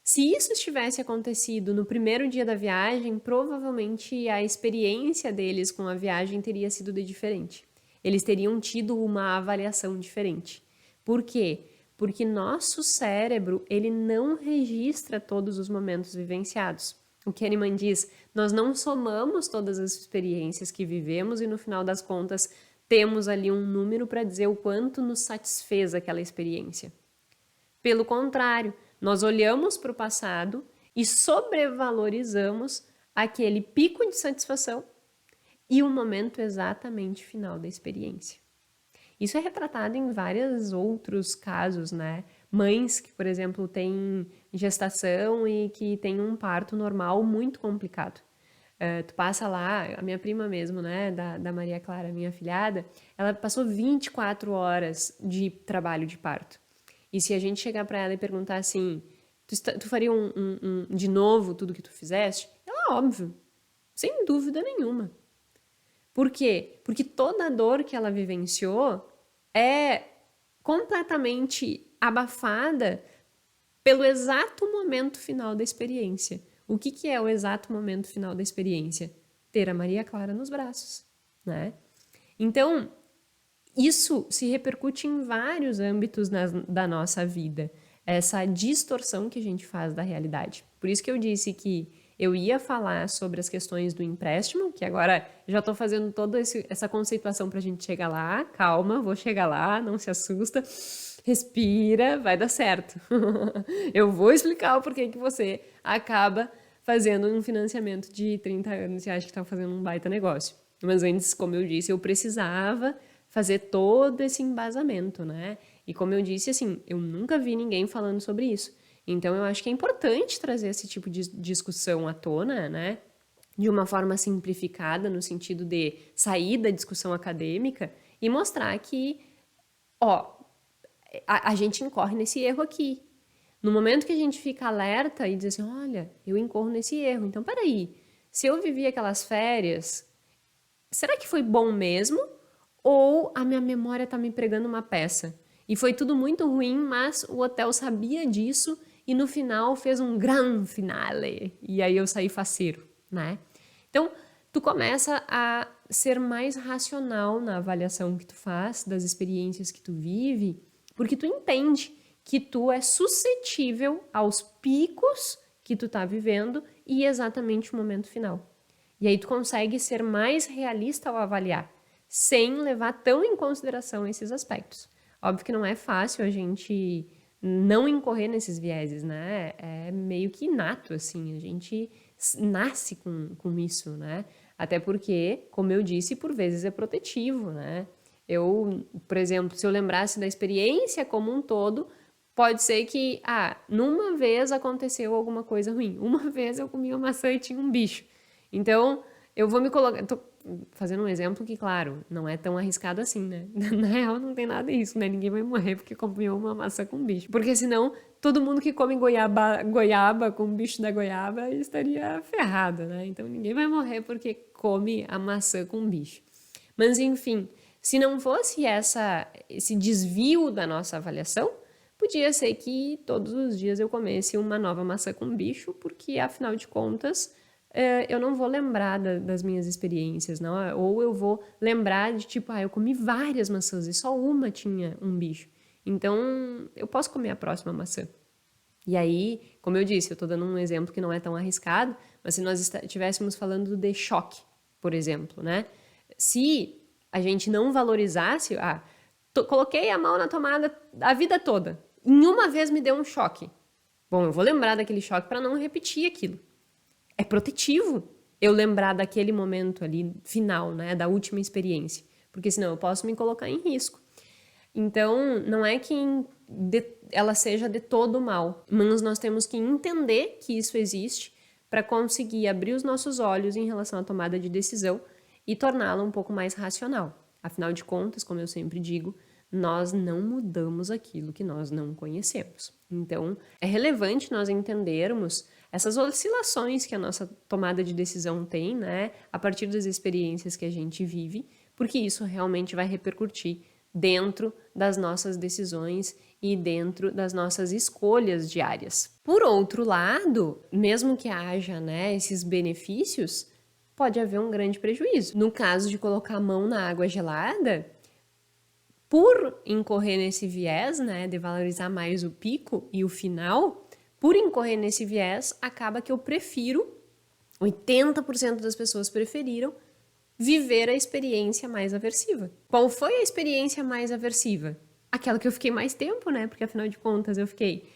Se isso tivesse acontecido no primeiro dia da viagem, provavelmente a experiência deles com a viagem teria sido diferente. Eles teriam tido uma avaliação diferente. Por quê? Porque nosso cérebro, ele não registra todos os momentos vivenciados. O Kahneman diz, nós não somamos todas as experiências que vivemos e no final das contas temos ali um número para dizer o quanto nos satisfez aquela experiência. Pelo contrário, nós olhamos para o passado e sobrevalorizamos aquele pico de satisfação e o momento exatamente final da experiência. Isso é retratado em vários outros casos, né? Mães que, por exemplo, têm gestação e que têm um parto normal muito complicado. Tu passa lá, a minha prima mesmo, né, da Maria Clara, minha afilhada, ela passou 24 horas de trabalho de parto. E se a gente chegar para ela e perguntar assim, tu faria de novo tudo que tu fizeste? Ela, óbvio, sem dúvida nenhuma. Por quê? Porque toda a dor que ela vivenciou é completamente abafada pelo exato momento final da experiência. O que é o exato momento final da experiência? Ter a Maria Clara nos braços, né? Então, isso se repercute em vários âmbitos da nossa vida, essa distorção que a gente faz da realidade. Por isso que eu disse que eu ia falar sobre as questões do empréstimo, que agora já estou fazendo toda essa conceituação para a gente chegar lá. Calma, vou chegar lá, não se assusta. Respira, vai dar certo. Eu vou explicar o porquê que você acaba fazendo um financiamento de 30 anos e acha que está fazendo um baita negócio. Mas antes, como eu disse, eu precisava fazer todo esse embasamento, né? E como eu disse, assim, eu nunca vi ninguém falando sobre isso. Então, eu acho que é importante trazer esse tipo de discussão à tona, né? De uma forma simplificada, no sentido de sair da discussão acadêmica e mostrar que, a gente incorre nesse erro aqui. No momento que a gente fica alerta e diz assim, olha, eu incorro nesse erro. Então, peraí, se eu vivi aquelas férias, será que foi bom mesmo? Ou a minha memória está me pregando uma peça? E foi tudo muito ruim, mas o hotel sabia disso e no final fez um gran finale. E aí eu saí faceiro, né? Então, tu começa a ser mais racional na avaliação que tu faz das experiências que tu vive, porque tu entende que tu é suscetível aos picos que tu tá vivendo e exatamente o momento final. E aí tu consegue ser mais realista ao avaliar, sem levar tão em consideração esses aspectos. Óbvio que não é fácil a gente não incorrer nesses vieses, né? É meio que inato, assim, a gente nasce com isso, né? Até porque, como eu disse, por vezes é protetivo, né? Eu, por exemplo, se eu lembrasse da experiência como um todo, pode ser que, numa vez aconteceu alguma coisa ruim. Uma vez eu comi uma maçã e tinha um bicho. Então, eu vou me colocar... Tô fazendo um exemplo que, claro, não é tão arriscado assim, né? Na real, não tem nada disso, né? Ninguém vai morrer porque comeu uma maçã com bicho. Porque senão, todo mundo que come goiaba com o bicho da goiaba estaria ferrado, né? Então, ninguém vai morrer porque come a maçã com bicho. Mas, enfim, se não fosse esse desvio da nossa avaliação, podia ser que todos os dias eu comesse uma nova maçã com bicho, porque, afinal de contas, eu não vou lembrar das minhas experiências, não? Ou eu vou lembrar de, tipo, eu comi várias maçãs e só uma tinha um bicho. Então, eu posso comer a próxima maçã. E aí, como eu disse, eu estou dando um exemplo que não é tão arriscado, mas se nós estivéssemos falando de choque, por exemplo, né? Se a gente não valorizasse, coloquei a mão na tomada a vida toda, em uma vez me deu um choque. Bom, eu vou lembrar daquele choque para não repetir aquilo. É protetivo eu lembrar daquele momento ali final, né, da última experiência, porque senão eu posso me colocar em risco. Então, não é que ela seja de todo mal, mas nós temos que entender que isso existe para conseguir abrir os nossos olhos em relação à tomada de decisão e torná-la um pouco mais racional. Afinal de contas, como eu sempre digo, nós não mudamos aquilo que nós não conhecemos. Então, é relevante nós entendermos essas oscilações que a nossa tomada de decisão tem, né, a partir das experiências que a gente vive, porque isso realmente vai repercutir dentro das nossas decisões e dentro das nossas escolhas diárias. Por outro lado, mesmo que haja, né, esses benefícios, pode haver um grande prejuízo. No caso de colocar a mão na água gelada, por incorrer nesse viés, né, de valorizar mais o pico e o final, por incorrer nesse viés, acaba que eu prefiro, 80% das pessoas preferiram, viver a experiência mais aversiva. Qual foi a experiência mais aversiva? aquela que eu fiquei mais tempo, né? Porque afinal de contas eu fiquei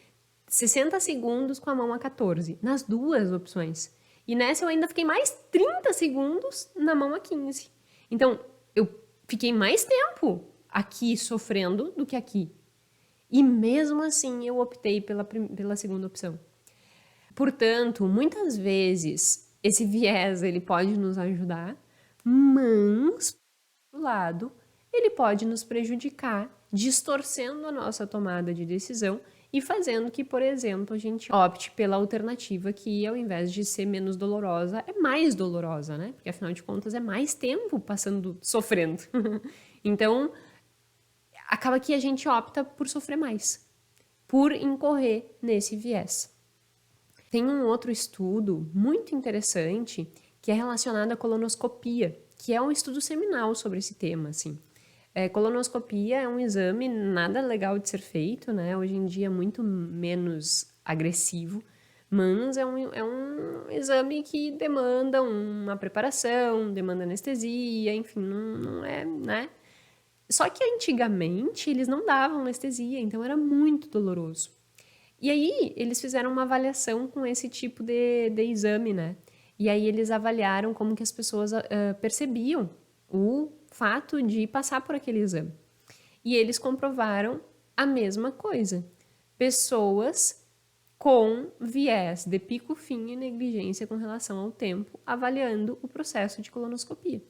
60 segundos com a mão a 14, nas duas opções. E nessa eu ainda fiquei mais 30 segundos na mão a 15. Então, eu fiquei mais tempo aqui sofrendo do que aqui. E mesmo assim eu optei pela segunda opção. Portanto, muitas vezes esse viés ele pode nos ajudar, mas, por outro lado, ele pode nos prejudicar, distorcendo a nossa tomada de decisão e fazendo que, por exemplo, a gente opte pela alternativa que, ao invés de ser menos dolorosa, é mais dolorosa, né? Porque, afinal de contas, é mais tempo passando, sofrendo. Então, acaba que a gente opta por sofrer mais, por incorrer nesse viés. Tem um outro estudo muito interessante que é relacionado à colonoscopia, que é um estudo seminal sobre esse tema, assim. Colonoscopia é um exame nada legal de ser feito, né? Hoje em dia é muito menos agressivo, mas é um exame que demanda uma preparação, demanda anestesia, enfim, não é, né? Só que antigamente eles não davam anestesia, então era muito doloroso. E aí eles fizeram uma avaliação com esse tipo de exame, né? E aí eles avaliaram como que as pessoas percebiam o fato de passar por aquele exame. E eles comprovaram a mesma coisa. Pessoas com viés de pico-fim e negligência com relação ao tempo, avaliando o processo de colonoscopia.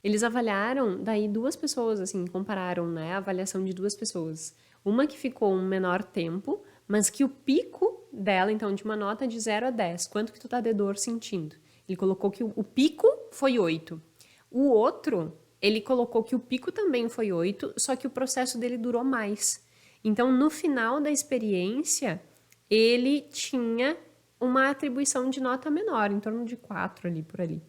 Eles avaliaram, daí duas pessoas, assim, compararam, né, a avaliação de duas pessoas. Uma que ficou um menor tempo, mas que o pico dela, então, de uma nota de 0 a 10, quanto que tu tá de dor sentindo? Ele colocou que o pico foi 8. O outro, ele colocou que o pico também foi 8, só que o processo dele durou mais. Então, no final da experiência, ele tinha uma atribuição de nota menor, em torno de 4 ali, por ali.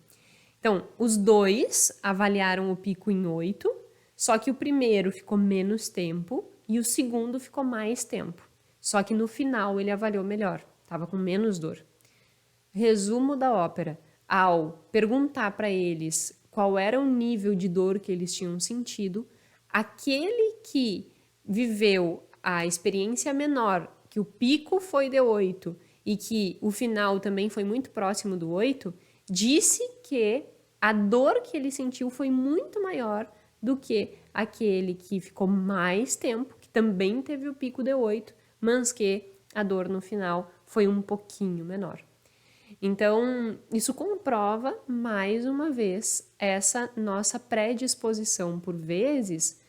Então, os dois avaliaram o pico em 8, só que o primeiro ficou menos tempo e o segundo ficou mais tempo. Só que no final ele avaliou melhor, estava com menos dor. Resumo da ópera: ao perguntar para eles qual era o nível de dor que eles tinham sentido, aquele que viveu a experiência menor, que o pico foi de 8 e que o final também foi muito próximo do 8, disse que a dor que ele sentiu foi muito maior do que aquele que ficou mais tempo, que também teve o pico de 8, mas que a dor no final foi um pouquinho menor. Então, isso comprova, mais uma vez, essa nossa predisposição, por vezes,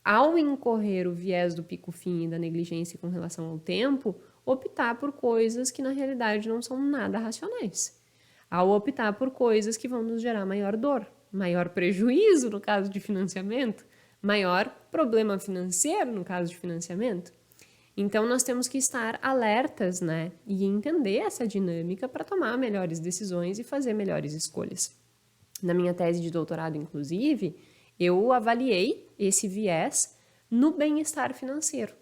ao incorrer o viés do pico-fim e da negligência com relação ao tempo, optar por coisas que, na realidade, não são nada racionais. Ao optar por coisas que vão nos gerar maior dor, maior prejuízo no caso de financiamento, maior problema financeiro no caso de financiamento. Então, nós temos que estar alertas, né? E entender essa dinâmica para tomar melhores decisões e fazer melhores escolhas. Na minha tese de doutorado, inclusive, eu avaliei esse viés no bem-estar financeiro.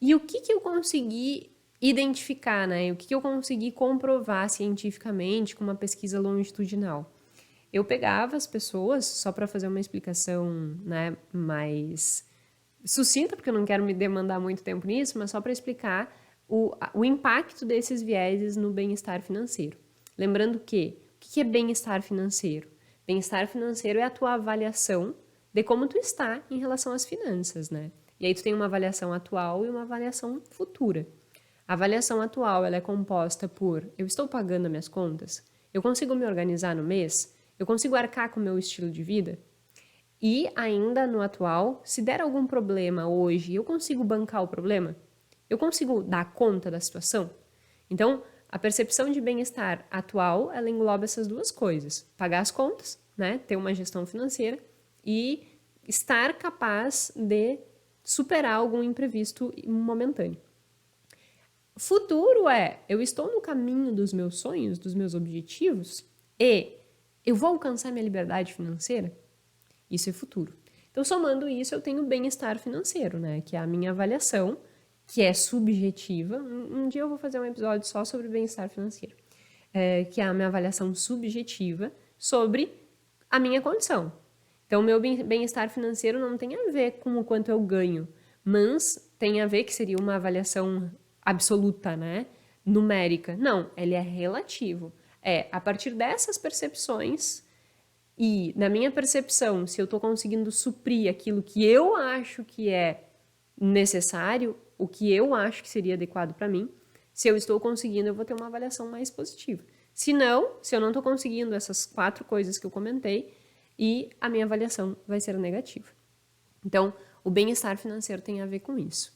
E o que eu consegui identificar, né? O que eu consegui comprovar cientificamente com uma pesquisa longitudinal? Eu pegava as pessoas, só para fazer uma explicação, né, mais sucinta, porque eu não quero me demandar muito tempo nisso, mas só para explicar o impacto desses vieses no bem-estar financeiro. Lembrando que, o que é bem-estar financeiro? Bem-estar financeiro é a tua avaliação de como tu está em relação às finanças, né? E aí tu tem uma avaliação atual e uma avaliação futura. A avaliação atual, ela é composta por: eu estou pagando as minhas contas? Eu consigo me organizar no mês? Eu consigo arcar com o meu estilo de vida? E ainda no atual, se der algum problema hoje, eu consigo bancar o problema? Eu consigo dar conta da situação? Então, a percepção de bem-estar atual, ela engloba essas duas coisas: pagar as contas, né, ter uma gestão financeira e estar capaz de superar algum imprevisto momentâneo. Futuro é: eu estou no caminho dos meus sonhos, dos meus objetivos e eu vou alcançar minha liberdade financeira? Isso é futuro. Então, somando isso, eu tenho bem-estar financeiro, né? Que é a minha avaliação, que é subjetiva. Um dia eu vou fazer um episódio só sobre bem-estar financeiro. Que é a minha avaliação subjetiva sobre a minha condição. Então, o meu bem-estar financeiro não tem a ver com o quanto eu ganho, mas tem a ver que seria uma avaliação absoluta, né? Numérica. Não, ele é relativo. A partir dessas percepções e, na minha percepção, se eu estou conseguindo suprir aquilo que eu acho que é necessário, o que eu acho que seria adequado para mim, se eu estou conseguindo, eu vou ter uma avaliação mais positiva. Se não, se eu não estou conseguindo essas 4 coisas que eu comentei, e a minha avaliação vai ser negativa. Então, o bem-estar financeiro tem a ver com isso.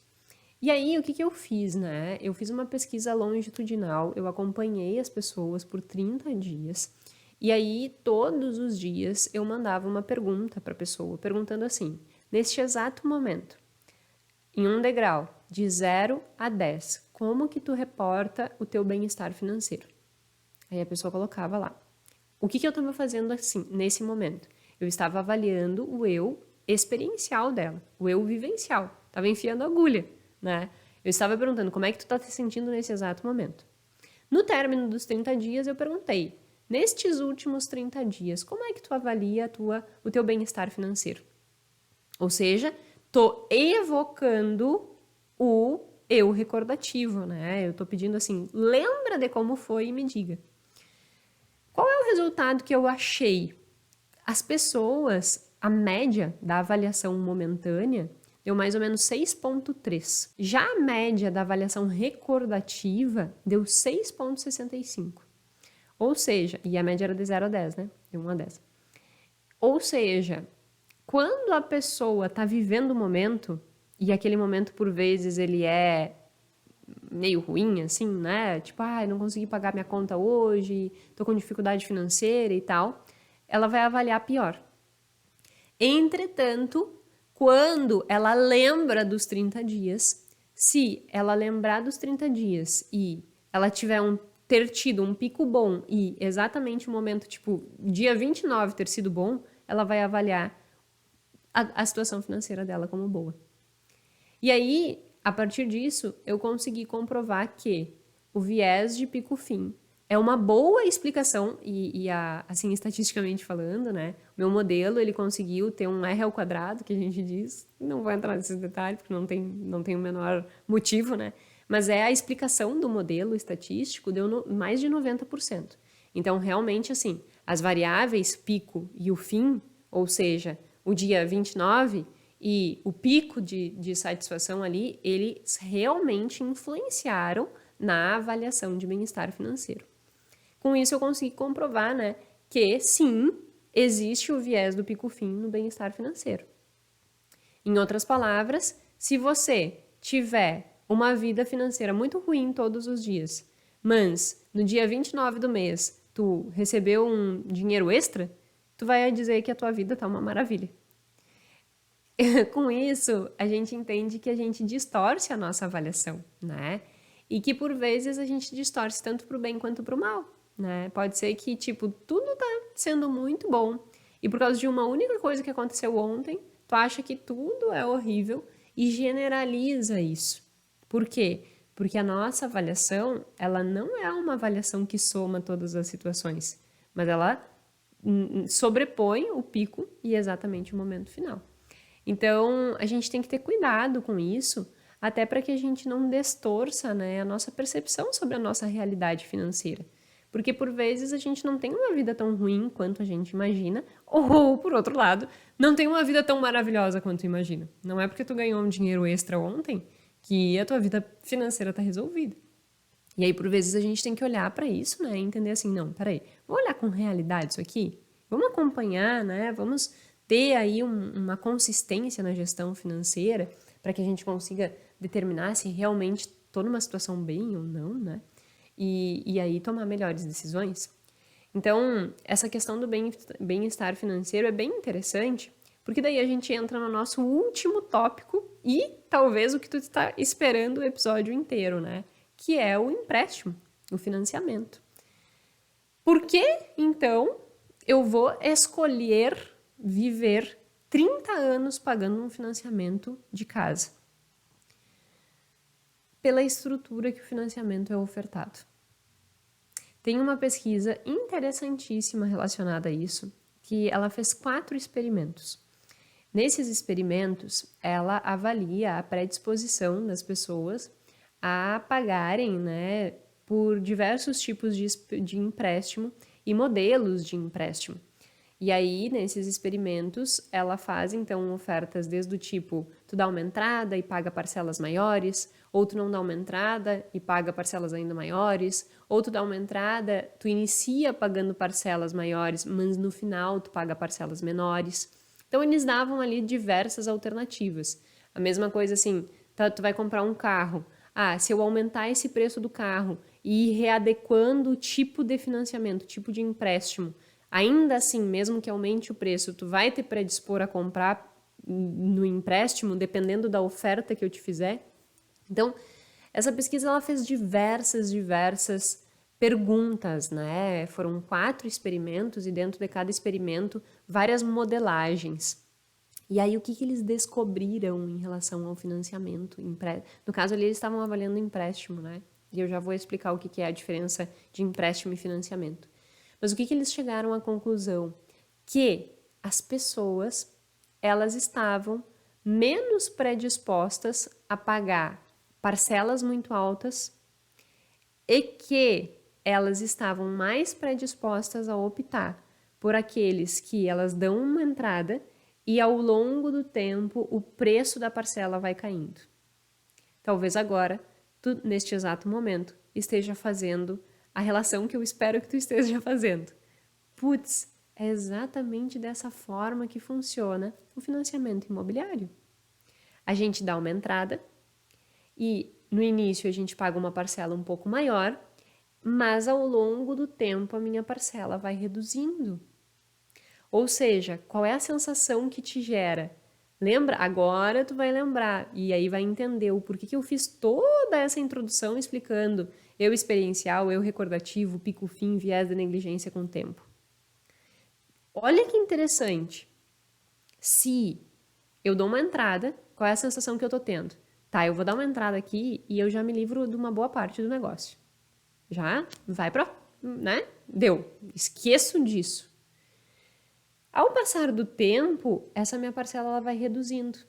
E aí, o que eu fiz, né? Eu fiz uma pesquisa longitudinal, eu acompanhei as pessoas por 30 dias, e aí, todos os dias, eu mandava uma pergunta para a pessoa, perguntando assim, neste exato momento, em um degrau, de 0 a 10, como que tu reporta o teu bem-estar financeiro? Aí a pessoa colocava lá. O que eu estava fazendo assim, nesse momento? Eu estava avaliando o eu experiencial dela, o eu vivencial. Estava enfiando agulha, né? Eu estava perguntando como é que tu está te sentindo nesse exato momento. No término dos 30 dias, eu perguntei, nestes últimos 30 dias, como é que tu avalia o teu bem-estar financeiro? Ou seja, tô evocando o eu recordativo, né? Eu tô pedindo assim, lembra de como foi e me diga. Qual é o resultado que eu achei? As pessoas, a média da avaliação momentânea deu mais ou menos 6,3. Já a média da avaliação recordativa deu 6,65. Ou seja, e a média era de 0 a 10, né? De 1 a 10. Ou seja, quando a pessoa está vivendo o momento, e aquele momento por vezes ele é meio ruim, assim, né? Tipo, não consegui pagar minha conta hoje, tô com dificuldade financeira e tal, ela vai avaliar pior. Entretanto, quando ela lembra dos 30 dias, se ela lembrar dos 30 dias e ela ter tido um pico bom e exatamente o momento, tipo, dia 29 ter sido bom, ela vai avaliar a situação financeira dela como boa. E aí, a partir disso, eu consegui comprovar que o viés de pico-fim é uma boa explicação, assim, estatisticamente falando, né? O meu modelo, ele conseguiu ter um R ao quadrado, que a gente diz, não vou entrar nesses detalhes, porque não tem o menor motivo, né? Mas a explicação do modelo estatístico deu mais de 90%. Então, realmente, assim, as variáveis pico e o fim, ou seja, o dia 29 e o pico de satisfação ali, eles realmente influenciaram na avaliação de bem-estar financeiro. Com isso, eu consegui comprovar, né, que sim, existe o viés do pico-fim no bem-estar financeiro. Em outras palavras, se você tiver uma vida financeira muito ruim todos os dias, mas no dia 29 do mês tu recebeu um dinheiro extra, tu vai dizer que a tua vida tá uma maravilha. Com isso, a gente entende que a gente distorce a nossa avaliação, né? E que por vezes a gente distorce tanto para o bem quanto para o mal, né? Pode ser que, tipo, tudo tá sendo muito bom e por causa de uma única coisa que aconteceu ontem, tu acha que tudo é horrível e generaliza isso. Por quê? Porque a nossa avaliação, ela não é uma avaliação que soma todas as situações, mas ela sobrepõe o pico e exatamente o momento final. Então, a gente tem que ter cuidado com isso, até para que a gente não distorça, né, a nossa percepção sobre a nossa realidade financeira. Porque, por vezes, a gente não tem uma vida tão ruim quanto a gente imagina, ou, por outro lado, não tem uma vida tão maravilhosa quanto tu imagina. Não é porque tu ganhou um dinheiro extra ontem que a tua vida financeira está resolvida. E aí, por vezes, a gente tem que olhar para isso, né, e entender assim, não, peraí, vamos olhar com realidade isso aqui? Vamos acompanhar, né, vamos ter aí uma consistência na gestão financeira para que a gente consiga determinar se realmente estou numa situação bem ou não, né? E aí tomar melhores decisões. Então, essa questão do bem-estar financeiro é bem interessante, porque daí a gente entra no nosso último tópico e talvez o que tu está esperando o episódio inteiro, né? Que é o empréstimo, o financiamento. Por que, então, eu vou escolher viver 30 anos pagando um financiamento de casa? Pela estrutura que o financiamento é ofertado. Tem uma pesquisa interessantíssima relacionada a isso, que ela fez 4 experimentos. Nesses experimentos, ela avalia a predisposição das pessoas a pagarem, né, por diversos tipos de empréstimo e modelos de empréstimo. E aí, nesses experimentos, ela faz, então, ofertas desde o tipo, tu dá uma entrada e paga parcelas maiores, ou tu não dá uma entrada e paga parcelas ainda maiores, ou tu dá uma entrada, tu inicia pagando parcelas maiores, mas no final tu paga parcelas menores. Então, eles davam ali diversas alternativas. A mesma coisa assim, tu vai comprar um carro. Ah, se eu aumentar esse preço do carro e ir readequando o tipo de financiamento, o tipo de empréstimo, ainda assim, mesmo que aumente o preço, tu vai te predispor a comprar no empréstimo, dependendo da oferta que eu te fizer. Então, essa pesquisa ela fez diversas perguntas, né? Foram 4 experimentos e dentro de cada experimento, várias modelagens. E aí, o que eles descobriram em relação ao financiamento? No caso ali, eles estavam avaliando empréstimo, né? E eu já vou explicar o que é a diferença de empréstimo e financiamento. Mas o que eles chegaram à conclusão? Que as pessoas, elas estavam menos predispostas a pagar parcelas muito altas e que elas estavam mais predispostas a optar por aqueles que elas dão uma entrada e ao longo do tempo o preço da parcela vai caindo. Talvez agora, tu, neste exato momento, esteja fazendo a relação que eu espero que tu esteja fazendo. Putz, é exatamente dessa forma que funciona o financiamento imobiliário. A gente dá uma entrada e no início a gente paga uma parcela um pouco maior, mas ao longo do tempo a minha parcela vai reduzindo. Ou seja, qual é a sensação que te gera? Lembra? Agora tu vai lembrar e aí vai entender o porquê que eu fiz toda essa introdução explicando eu experiencial, eu recordativo, pico-fim, viés da negligência com o tempo. Olha que interessante. Se eu dou uma entrada, qual é a sensação que eu tô tendo? Tá, eu vou dar uma entrada aqui e eu já me livro de uma boa parte do negócio. Já vai pra, né? Deu. Esqueço disso. Ao passar do tempo, essa minha parcela ela vai reduzindo.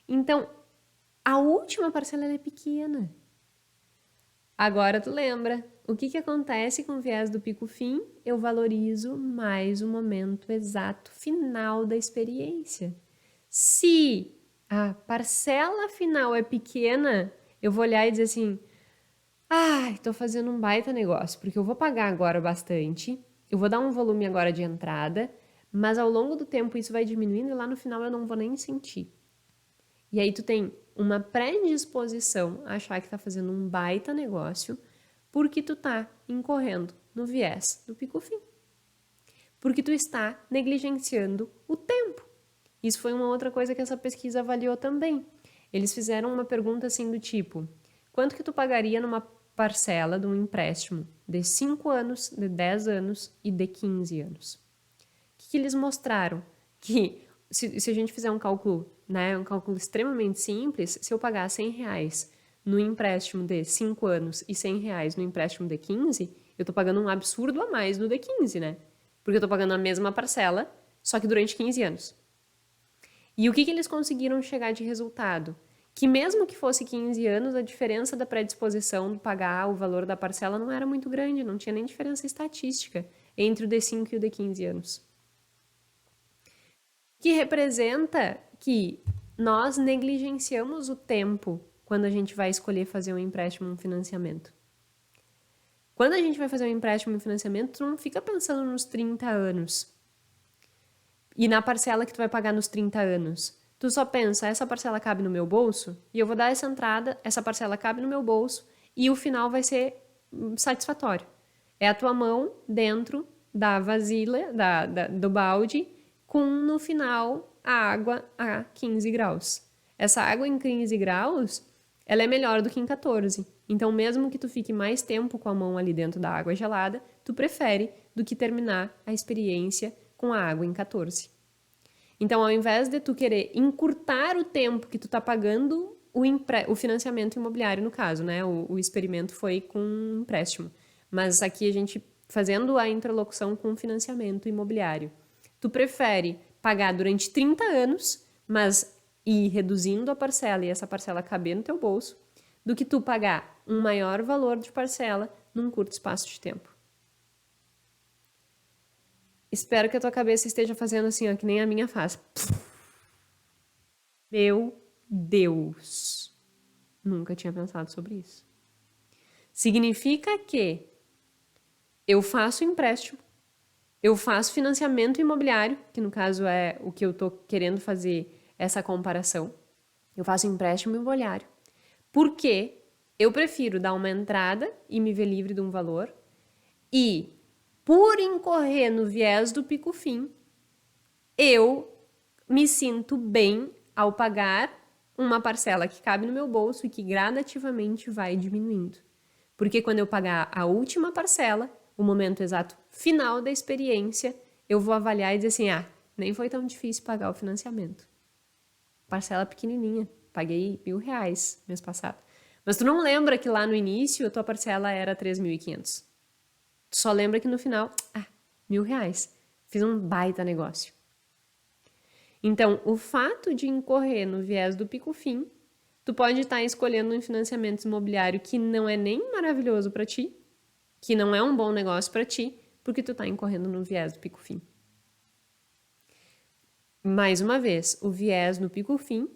Então, a última parcela ela é pequena. Agora tu lembra, o que acontece com o viés do pico-fim? Eu valorizo mais o momento exato final da experiência. Se a parcela final é pequena, eu vou olhar e dizer assim, tô fazendo um baita negócio, porque eu vou pagar agora bastante, eu vou dar um volume agora de entrada, mas ao longo do tempo isso vai diminuindo e lá no final eu não vou nem sentir. E aí tu tem uma predisposição a achar que tá fazendo um baita negócio porque tu tá incorrendo no viés do pico-fim. Porque tu está negligenciando o tempo. Isso foi uma outra coisa que essa pesquisa avaliou também. Eles fizeram uma pergunta assim do tipo, quanto que tu pagaria numa parcela de um empréstimo de 5 anos, de 10 anos e de 15 anos? O que eles mostraram? Que se a gente fizer um cálculo, né, um cálculo extremamente simples, se eu pagar R$100 no empréstimo de 5 anos e R$100 no empréstimo de 15, eu tô pagando um absurdo a mais no de 15, né? Porque eu tô pagando a mesma parcela, só que durante 15 anos. E o que eles conseguiram chegar de resultado? Que mesmo que fosse 15 anos, a diferença da predisposição de pagar o valor da parcela não era muito grande, não tinha nem diferença estatística entre o de 5 e o de 15 anos. Que representa que nós negligenciamos o tempo quando a gente vai escolher fazer um empréstimo, um financiamento. Quando a gente vai fazer um empréstimo, um financiamento, tu não fica pensando nos 30 anos e na parcela que tu vai pagar nos 30 anos. Tu só pensa, essa parcela cabe no meu bolso e eu vou dar essa entrada, essa parcela cabe no meu bolso e o final vai ser satisfatório. É a tua mão dentro da vasilha, do balde, com no final a água a 15 graus. Essa água em 15 graus, ela é melhor do que em 14. Então, mesmo que tu fique mais tempo com a mão ali dentro da água gelada, tu prefere do que terminar a experiência com a água em 14. Então, ao invés de tu querer encurtar o tempo que tu tá pagando o financiamento imobiliário, no caso, né? O experimento foi com um empréstimo. Mas aqui a gente fazendo a interlocução com o financiamento imobiliário. Tu prefere pagar durante 30 anos, mas ir reduzindo a parcela e essa parcela caber no teu bolso, do que tu pagar um maior valor de parcela num curto espaço de tempo. Espero que a tua cabeça esteja fazendo assim, ó, que nem a minha faz. Meu Deus! Nunca tinha pensado sobre isso. Significa que eu faço empréstimo, eu faço financiamento imobiliário, que no caso é o que eu tô querendo fazer essa comparação. Eu faço empréstimo imobiliário. Porque eu prefiro dar uma entrada e me ver livre de um valor e, por incorrer no viés do pico-fim, eu me sinto bem ao pagar uma parcela que cabe no meu bolso e que gradativamente vai diminuindo. Porque quando eu pagar a última parcela, o momento exato final da experiência, eu vou avaliar e dizer assim, nem foi tão difícil pagar o financiamento. Parcela pequenininha, paguei R$1.000 mês passado. Mas tu não lembra que lá no início a tua parcela era 3.500. Tu só lembra que no final, R$1.000. Fiz um baita negócio. Então, o fato de incorrer no viés do pico-fim, tu pode estar escolhendo um financiamento imobiliário que não é nem maravilhoso para ti, que não é um bom negócio para ti, porque tu está incorrendo no viés do pico-fim. Mais uma vez, o viés no pico-fim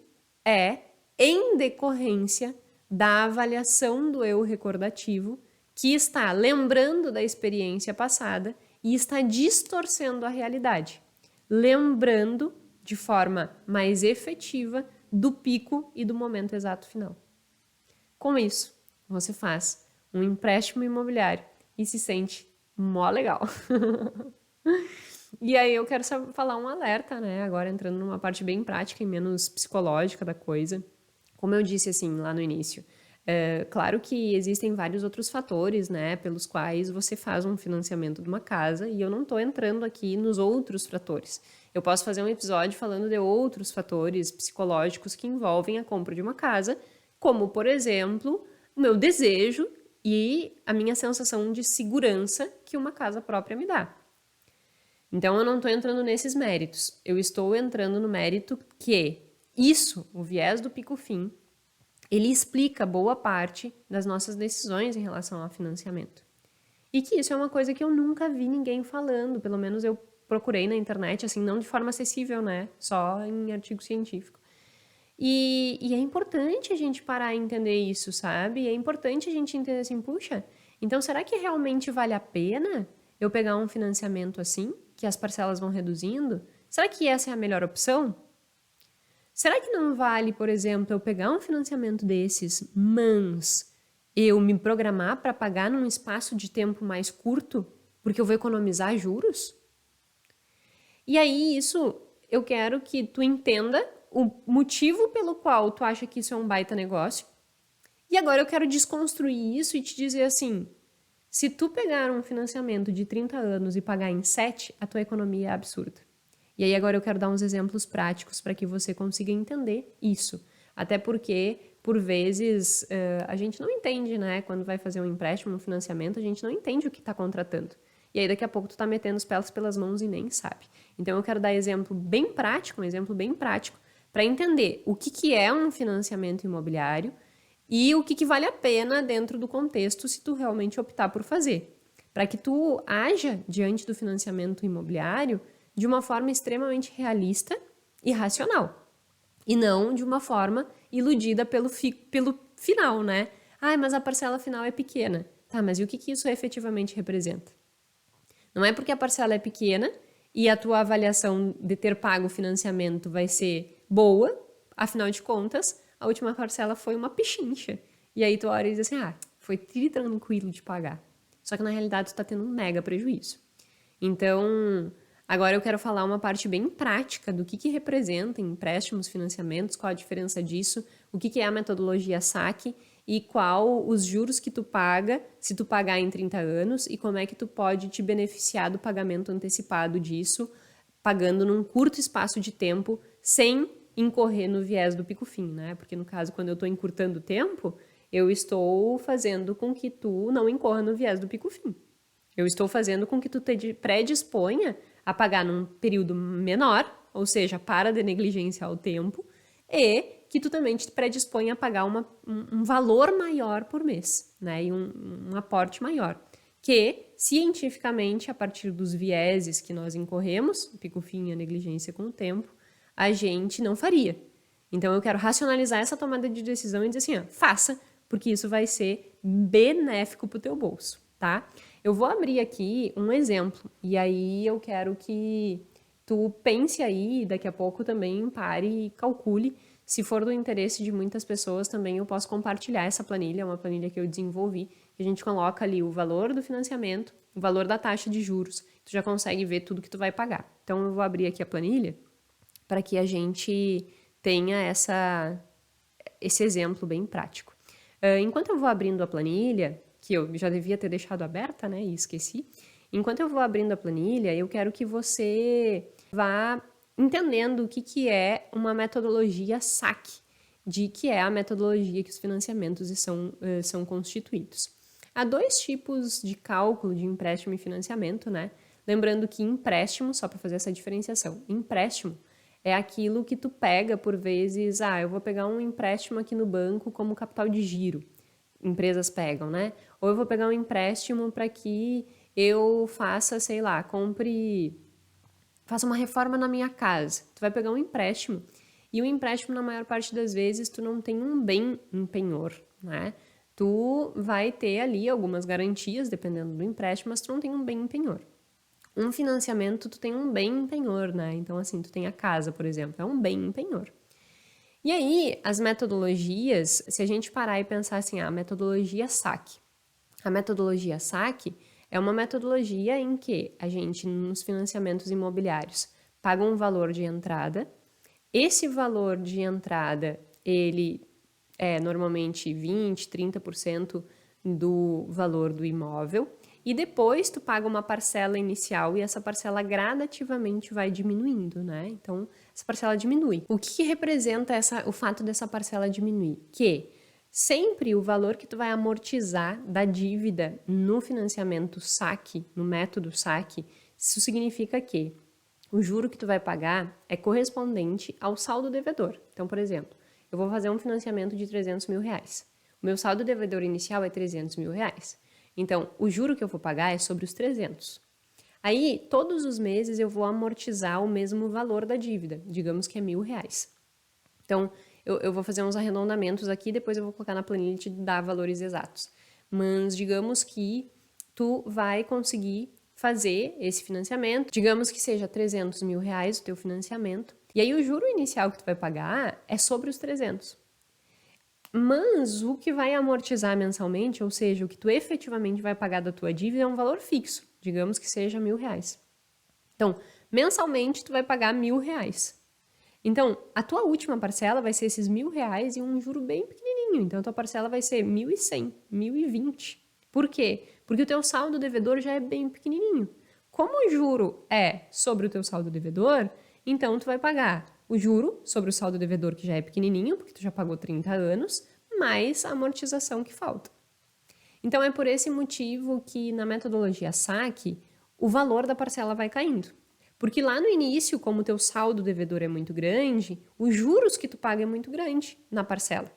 é em decorrência da avaliação do eu recordativo, que está lembrando da experiência passada e está distorcendo a realidade, lembrando de forma mais efetiva do pico e do momento exato final. Com isso, você faz um empréstimo imobiliário e se sente mó legal. E aí eu quero falar um alerta, né? Agora entrando numa parte bem prática e menos psicológica da coisa. Como eu disse assim lá no início, claro que existem vários outros fatores, né, pelos quais você faz um financiamento de uma casa, e eu não estou entrando aqui nos outros fatores. Eu posso fazer um episódio falando de outros fatores psicológicos que envolvem a compra de uma casa, como, por exemplo, o meu desejo e a minha sensação de segurança que uma casa própria me dá. Então, eu não estou entrando nesses méritos. Eu estou entrando no mérito que isso, o viés do pico-fim, ele explica boa parte das nossas decisões em relação ao financiamento. E que isso é uma coisa que eu nunca vi ninguém falando, pelo menos eu procurei na internet, assim, não de forma acessível, né? Só em artigo científico. E é importante a gente parar e entender isso, sabe? É importante a gente entender assim, puxa, então será que realmente vale a pena eu pegar um financiamento assim, que as parcelas vão reduzindo? Será que essa é a melhor opção? Será que não vale, por exemplo, eu pegar um financiamento desses, mas eu me programar para pagar num espaço de tempo mais curto, porque eu vou economizar juros? E aí, isso, eu quero que tu entenda o motivo pelo qual tu acha que isso é um baita negócio. E agora eu quero desconstruir isso e te dizer assim, se tu pegar um financiamento de 30 anos e pagar em 7, a tua economia é absurda. E aí agora eu quero dar uns exemplos práticos para que você consiga entender isso. Até porque, por vezes, a gente não entende, né? Quando vai fazer um empréstimo, um financiamento, a gente não entende o que está contratando. E aí daqui a pouco tu tá metendo os pés pelas mãos e nem sabe. Então eu quero dar um exemplo bem prático, para entender o que é um financiamento imobiliário e o que vale a pena dentro do contexto se tu realmente optar por fazer. Para que tu haja diante do financiamento imobiliário de uma forma extremamente realista e racional. E não de uma forma iludida pelo final, né? Mas a parcela final é pequena. Tá, mas e o que isso efetivamente representa? Não é porque a parcela é pequena e a tua avaliação de ter pago o financiamento vai ser boa, afinal de contas, a última parcela foi uma pichincha. E aí tu olha e diz assim, foi tranquilo de pagar. Só que na realidade tu tá tendo um mega prejuízo. Então, agora eu quero falar uma parte bem prática do que representa empréstimos, financiamentos, qual a diferença disso, o que é a metodologia SAC e qual os juros que tu paga se tu pagar em 30 anos e como é que tu pode te beneficiar do pagamento antecipado disso, pagando num curto espaço de tempo, sem incorrer no viés do pico-fim, né? Porque no caso, quando eu estou encurtando o tempo, eu estou fazendo com que tu não incorra no viés do pico-fim. Eu estou fazendo com que tu te predisponha a pagar num período menor, ou seja, para de negligenciar o tempo, e que tu também te predispõe a pagar um valor maior por mês, né? E um aporte maior. Que, cientificamente, a partir dos vieses que nós incorremos, o pico-fim e a negligência com o tempo, a gente não faria. Então, eu quero racionalizar essa tomada de decisão e dizer assim, ó, faça, porque isso vai ser benéfico para o teu bolso, tá? Eu vou abrir aqui um exemplo, e aí eu quero que tu pense aí, daqui a pouco também pare e calcule. Se for do interesse de muitas pessoas, também eu posso compartilhar essa planilha, é uma planilha que eu desenvolvi, que a gente coloca ali o valor do financiamento, o valor da taxa de juros, tu já consegue ver tudo que tu vai pagar. Então, eu vou abrir aqui a planilha para que a gente tenha esse exemplo bem prático. Enquanto eu vou abrindo a planilha, que eu já devia ter deixado aberta, né, e esqueci, enquanto eu vou abrindo a planilha, eu quero que você vá entendendo o que é uma metodologia SAC, que é a metodologia que os financiamentos são constituídos. Há dois tipos de cálculo de empréstimo e financiamento, né? Lembrando que empréstimo, só para fazer essa diferenciação, empréstimo é aquilo que tu pega por vezes, eu vou pegar um empréstimo aqui no banco como capital de giro, empresas pegam, né? Ou eu vou pegar um empréstimo para que eu faça, sei lá, faça uma reforma na minha casa. Tu vai pegar um empréstimo e o empréstimo, na maior parte das vezes, tu não tem um bem em penhor, né? Tu vai ter ali algumas garantias, dependendo do empréstimo, mas tu não tem um bem em penhor. Um financiamento, tu tem um bem em penhor, né? Então, assim, tu tem a casa, por exemplo, é um bem em penhor. E aí, as metodologias, se a gente parar e pensar assim, a metodologia SAC. A metodologia SAC é uma metodologia em que a gente, nos financiamentos imobiliários, paga um valor de entrada. Esse valor de entrada, ele é normalmente 20%, 30% do valor do imóvel. E depois tu paga uma parcela inicial e essa parcela gradativamente vai diminuindo, né? Então, essa parcela diminui. O que representa o fato dessa parcela diminuir? Que sempre o valor que tu vai amortizar da dívida no financiamento SAC, no método SAC, isso significa que o juro que tu vai pagar é correspondente ao saldo devedor. Então, por exemplo, eu vou fazer um financiamento de 300 mil reais. O meu saldo devedor inicial é 300 mil reais. Então, o juro que eu vou pagar é sobre os 300. Aí, todos os meses eu vou amortizar o mesmo valor da dívida, digamos que é R$1.000. Então, eu vou fazer uns arredondamentos aqui, depois eu vou colocar na planilha e te dar valores exatos. Mas digamos que tu vai conseguir fazer esse financiamento, digamos que seja 300 mil reais o teu financiamento, e aí o juro inicial que tu vai pagar é sobre os 300. Mas o que vai amortizar mensalmente, ou seja, o que tu efetivamente vai pagar da tua dívida é um valor fixo, digamos que seja R$1.000. Então, mensalmente tu vai pagar R$1.000. Então, a tua última parcela vai ser esses R$1.000 e um juro bem pequenininho. Então, a tua parcela vai ser 1.100, 1.020. Por quê? Porque o teu saldo devedor já é bem pequenininho. Como o juro é sobre o teu saldo devedor, então tu vai pagar o juro sobre o saldo devedor que já é pequenininho, porque tu já pagou 30 anos, mais a amortização que falta. Então, é por esse motivo que na metodologia SAC, o valor da parcela vai caindo. Porque lá no início, como o teu saldo devedor é muito grande, os juros que tu paga é muito grande na parcela.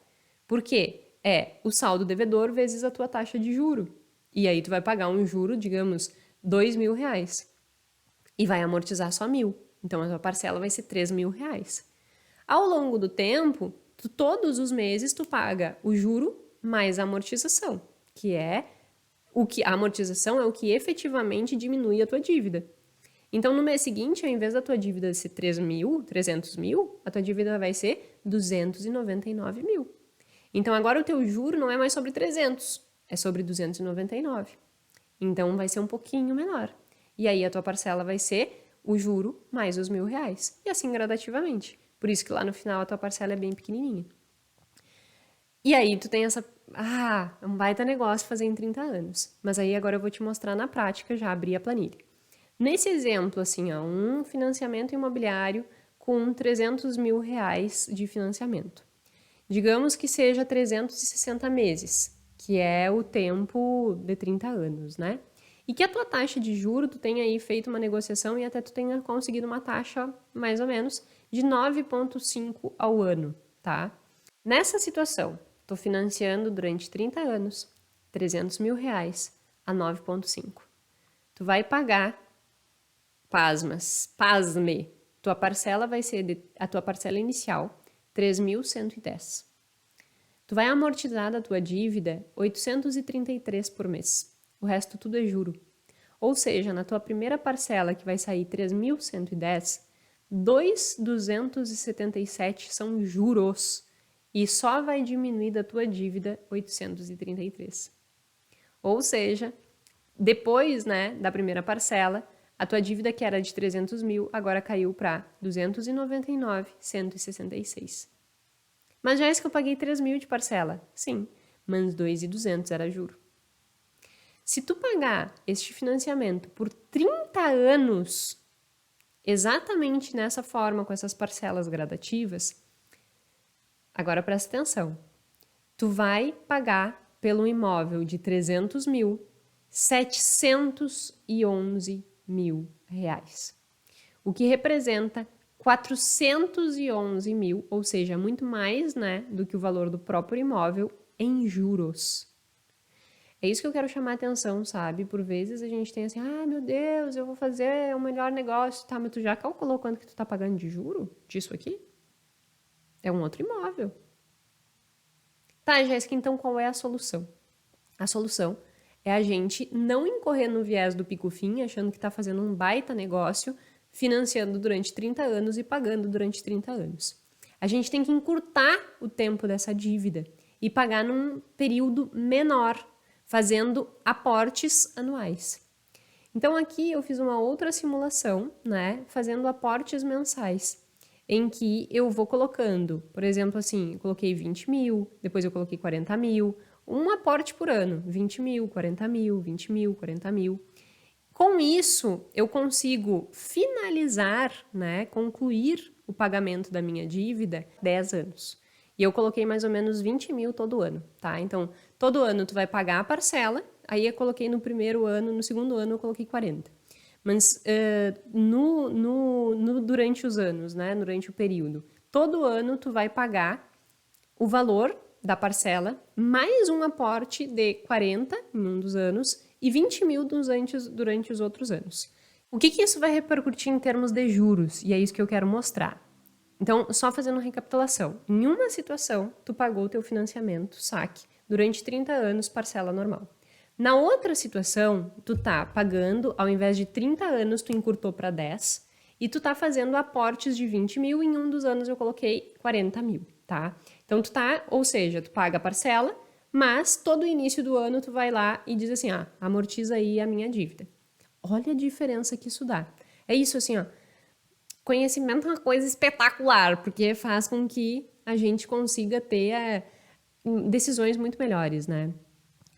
Por quê? É o saldo devedor vezes a tua taxa de juro. E aí tu vai pagar um juro, digamos, R$2.000. E vai amortizar só 1.000. Então, a tua parcela vai ser R$3.000. Ao longo do tempo, todos os meses, tu paga o juro mais a amortização, a amortização é o que efetivamente diminui a tua dívida. Então, no mês seguinte, ao invés da tua dívida ser 300 mil, a tua dívida vai ser 299 mil. Então, agora o teu juro não é mais sobre 300, é sobre 299. Então, vai ser um pouquinho menor. E aí, a tua parcela vai ser o juro mais os R$1.000. E assim gradativamente. Por isso que lá no final a tua parcela é bem pequenininha. E aí tu tem é um baita negócio fazer em 30 anos. Mas aí agora eu vou te mostrar na prática, já abri a planilha. Nesse exemplo, assim, um financiamento imobiliário com 300 mil reais de financiamento. Digamos que seja 360 meses, que é o tempo de 30 anos, né? e que a tua taxa de juro, tu tenha aí feito uma negociação e até tu tenha conseguido uma taxa, mais ou menos, de 9,5 ao ano, tá? Nessa situação, tô financiando durante 30 anos, R$300 mil a 9,5. Tu vai pagar, pasme, tua parcela vai ser, a tua parcela inicial, 3.110. Tu vai amortizar da tua dívida 833 por mês. O resto tudo é juro. Ou seja, na tua primeira parcela, que vai sair 3.110, 2.277 são juros. E só vai diminuir da tua dívida 833. Ou seja, depois, né, da primeira parcela, a tua dívida que era de 300 mil agora caiu para 299,166. Mas Jéssica, eu paguei 3 mil de parcela. Sim, mas 2.200 era juro. Se tu pagar este financiamento por 30 anos, exatamente nessa forma, com essas parcelas gradativas, agora presta atenção. Tu vai pagar pelo imóvel de 300 mil, 711 mil reais. O que representa 411 mil, ou seja, muito mais, né, do que o valor do próprio imóvel em juros. É isso que eu quero chamar a atenção, sabe? Por vezes a gente tem assim, meu Deus, eu vou fazer o melhor negócio, tá? Mas tu já calculou quanto que tu tá pagando de juro disso aqui? É um outro imóvel. Tá, Jéssica, então qual é a solução? A solução é a gente não incorrer no viés do pico-fim, achando que tá fazendo um baita negócio, financiando durante 30 anos e pagando durante 30 anos. A gente tem que encurtar o tempo dessa dívida e pagar num período menor, fazendo aportes anuais. Então aqui eu fiz uma outra simulação, né, fazendo aportes mensais, em que eu vou colocando, por exemplo, assim, eu coloquei 20 mil, depois eu coloquei 40 mil, um aporte por ano, 20 mil, 40 mil, 20 mil, 40 mil. Com isso, eu consigo finalizar, né, concluir o pagamento da minha dívida 10 anos. E eu coloquei mais ou menos 20 mil todo ano, tá? Então, todo ano tu vai pagar a parcela, aí eu coloquei no primeiro ano, no segundo ano eu coloquei 40. Mas durante os anos, né, durante o período, todo ano tu vai pagar o valor da parcela, mais um aporte de 40 em um dos anos e 20 mil durante os outros anos. O que isso vai repercutir em termos de juros? E é isso que eu quero mostrar. Então, só fazendo uma recapitulação. Em uma situação, tu pagou o teu financiamento, saque, durante 30 anos, parcela normal. Na outra situação, tu tá pagando, ao invés de 30 anos, tu encurtou para 10 e tu tá fazendo aportes de 20 mil, em um dos anos eu coloquei 40 mil, tá? Então, ou seja, tu paga a parcela, mas todo início do ano tu vai lá e diz assim, amortiza aí a minha dívida. Olha a diferença que isso dá. É isso assim, conhecimento é uma coisa espetacular, porque faz com que a gente consiga ter decisões muito melhores, né?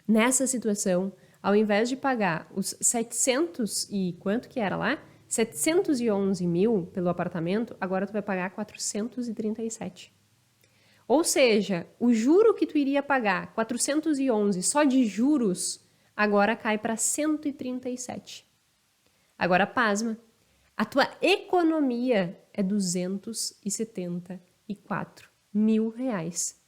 Nessa situação, ao invés de pagar os 700 e quanto que era lá? 711 mil pelo apartamento, agora tu vai pagar 437. Ou seja, o juro que tu iria pagar, 411 só de juros, agora cai para 137. Agora pasma, a tua economia é 274 mil reais,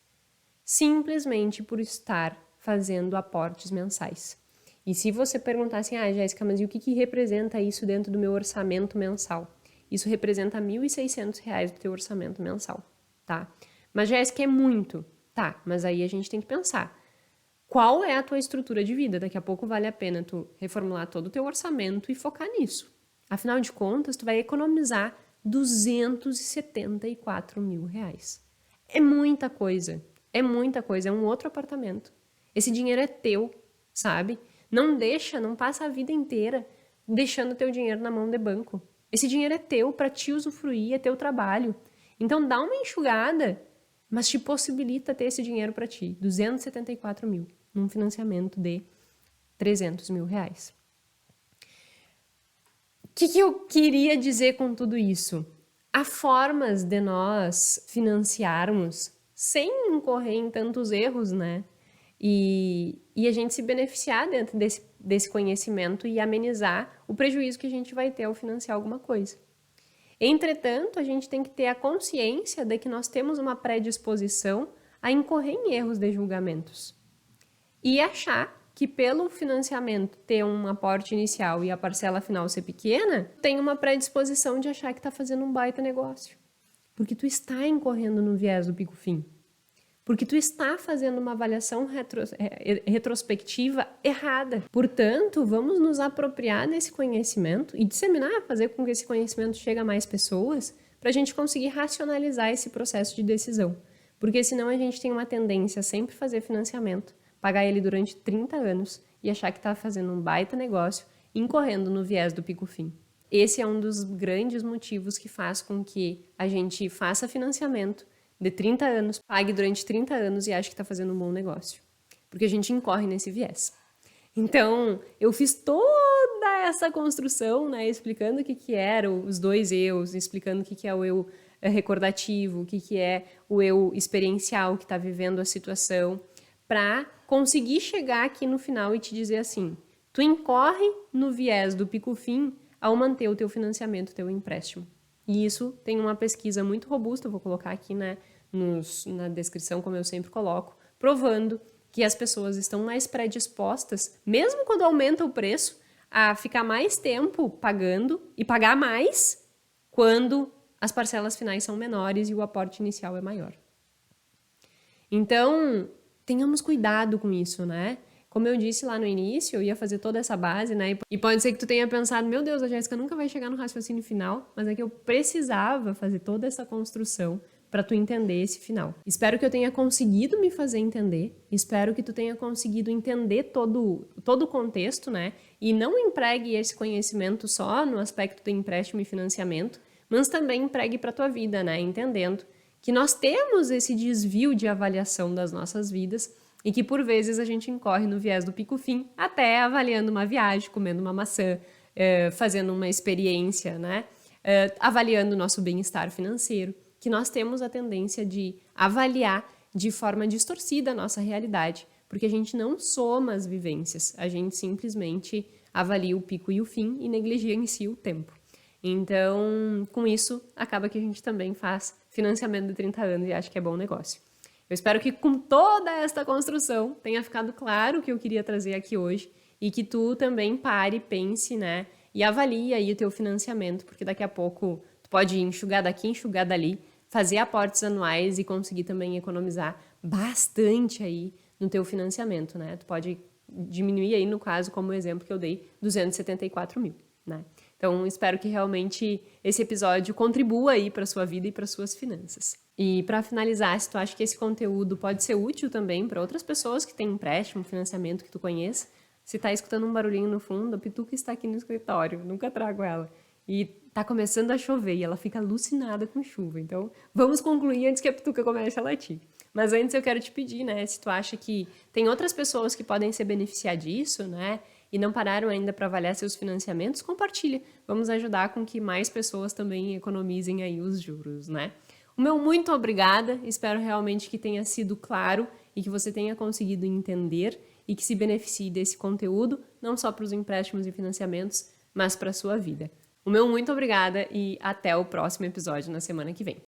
simplesmente por estar fazendo aportes mensais. E se você perguntar assim, Jéssica, mas e o que representa isso dentro do meu orçamento mensal? Isso representa R$1.600 do teu orçamento mensal, tá? Mas, Jéssica, é muito. Tá, mas aí a gente tem que pensar. Qual é a tua estrutura de vida? Daqui a pouco vale a pena tu reformular todo o teu orçamento e focar nisso. Afinal de contas, tu vai economizar 274 mil reais. É muita coisa. É muita coisa. É um outro apartamento. Esse dinheiro é teu, sabe? Não passa a vida inteira deixando teu dinheiro na mão de banco. Esse dinheiro é teu para te usufruir, é teu trabalho. Então dá uma enxugada, mas te possibilita ter esse dinheiro para ti. 274 mil num financiamento de 300 mil reais. O que eu queria dizer com tudo isso? Há formas de nós financiarmos sem incorrer em tantos erros, né? E a gente se beneficiar dentro desse conhecimento e amenizar o prejuízo que a gente vai ter ao financiar alguma coisa. Entretanto, a gente tem que ter a consciência de que nós temos uma predisposição a incorrer em erros de julgamentos. E achar que pelo financiamento ter um aporte inicial e a parcela final ser pequena, tem uma predisposição de achar que está fazendo um baita negócio. Porque tu está incorrendo no viés do pico-fim. Porque tu está fazendo uma avaliação retrospectiva errada. Portanto, vamos nos apropriar desse conhecimento e disseminar, fazer com que esse conhecimento chegue a mais pessoas, para a gente conseguir racionalizar esse processo de decisão. Porque senão a gente tem uma tendência a sempre fazer financiamento, pagar ele durante 30 anos e achar que está fazendo um baita negócio, incorrendo no viés do pico-fim. Esse é um dos grandes motivos que faz com que a gente faça financiamento de 30 anos, pague durante 30 anos e ache que está fazendo um bom negócio. Porque a gente incorre nesse viés. Então, eu fiz toda essa construção, né, explicando o que eram os dois eus, explicando o que é o eu recordativo, o que é o eu experiencial que está vivendo a situação, para conseguir chegar aqui no final e te dizer assim, tu incorre no viés do pico-fim ao manter o teu financiamento, o teu empréstimo. E isso tem uma pesquisa muito robusta, eu vou colocar aqui, né, na descrição, como eu sempre coloco, provando que as pessoas estão mais predispostas, mesmo quando aumenta o preço, a ficar mais tempo pagando e pagar mais quando as parcelas finais são menores e o aporte inicial é maior. Então, tenhamos cuidado com isso, né? Como eu disse lá no início, eu ia fazer toda essa base, né? E pode ser que tu tenha pensado, meu Deus, a Jéssica nunca vai chegar no raciocínio final, mas é que eu precisava fazer toda essa construção para tu entender esse final. Espero que eu tenha conseguido me fazer entender, espero que tu tenha conseguido entender todo o contexto, né? E não empregue esse conhecimento só no aspecto de empréstimo e financiamento, mas também empregue para tua vida, né? Entendendo que nós temos esse desvio de avaliação das nossas vidas e que por vezes a gente incorre no viés do pico-fim, até avaliando uma viagem, comendo uma maçã, fazendo uma experiência, né? Avaliando o nosso bem-estar financeiro, que nós temos a tendência de avaliar de forma distorcida a nossa realidade, porque a gente não soma as vivências, a gente simplesmente avalia o pico e o fim e negligencia o tempo. Então, com isso, acaba que a gente também faz financiamento de 30 anos e acha que é bom negócio. Eu espero que com toda esta construção tenha ficado claro o que eu queria trazer aqui hoje e que tu também pare, pense, né, e avalie aí o teu financiamento, porque daqui a pouco tu pode enxugar daqui, enxugar dali, fazer aportes anuais e conseguir também economizar bastante aí no teu financiamento, né? Tu pode diminuir aí, no caso, como o exemplo que eu dei, 274 mil, né? Então, espero que realmente esse episódio contribua aí para a sua vida e para as suas finanças. E para finalizar, se tu acha que esse conteúdo pode ser útil também para outras pessoas que têm empréstimo, financiamento que tu conheça, se tá escutando um barulhinho no fundo, a Pituca está aqui no escritório, nunca trago ela. E tá começando a chover e ela fica alucinada com chuva. Então, vamos concluir antes que a Pituca comece a latir. Mas antes eu quero te pedir, né, se tu acha que tem outras pessoas que podem se beneficiar disso, né, e não pararam ainda para avaliar seus financiamentos, compartilha. Vamos ajudar com que mais pessoas também economizem aí os juros, né? O meu muito obrigada, espero realmente que tenha sido claro e que você tenha conseguido entender e que se beneficie desse conteúdo, não só para os empréstimos e financiamentos, mas para a sua vida. O meu muito obrigada e até o próximo episódio na semana que vem.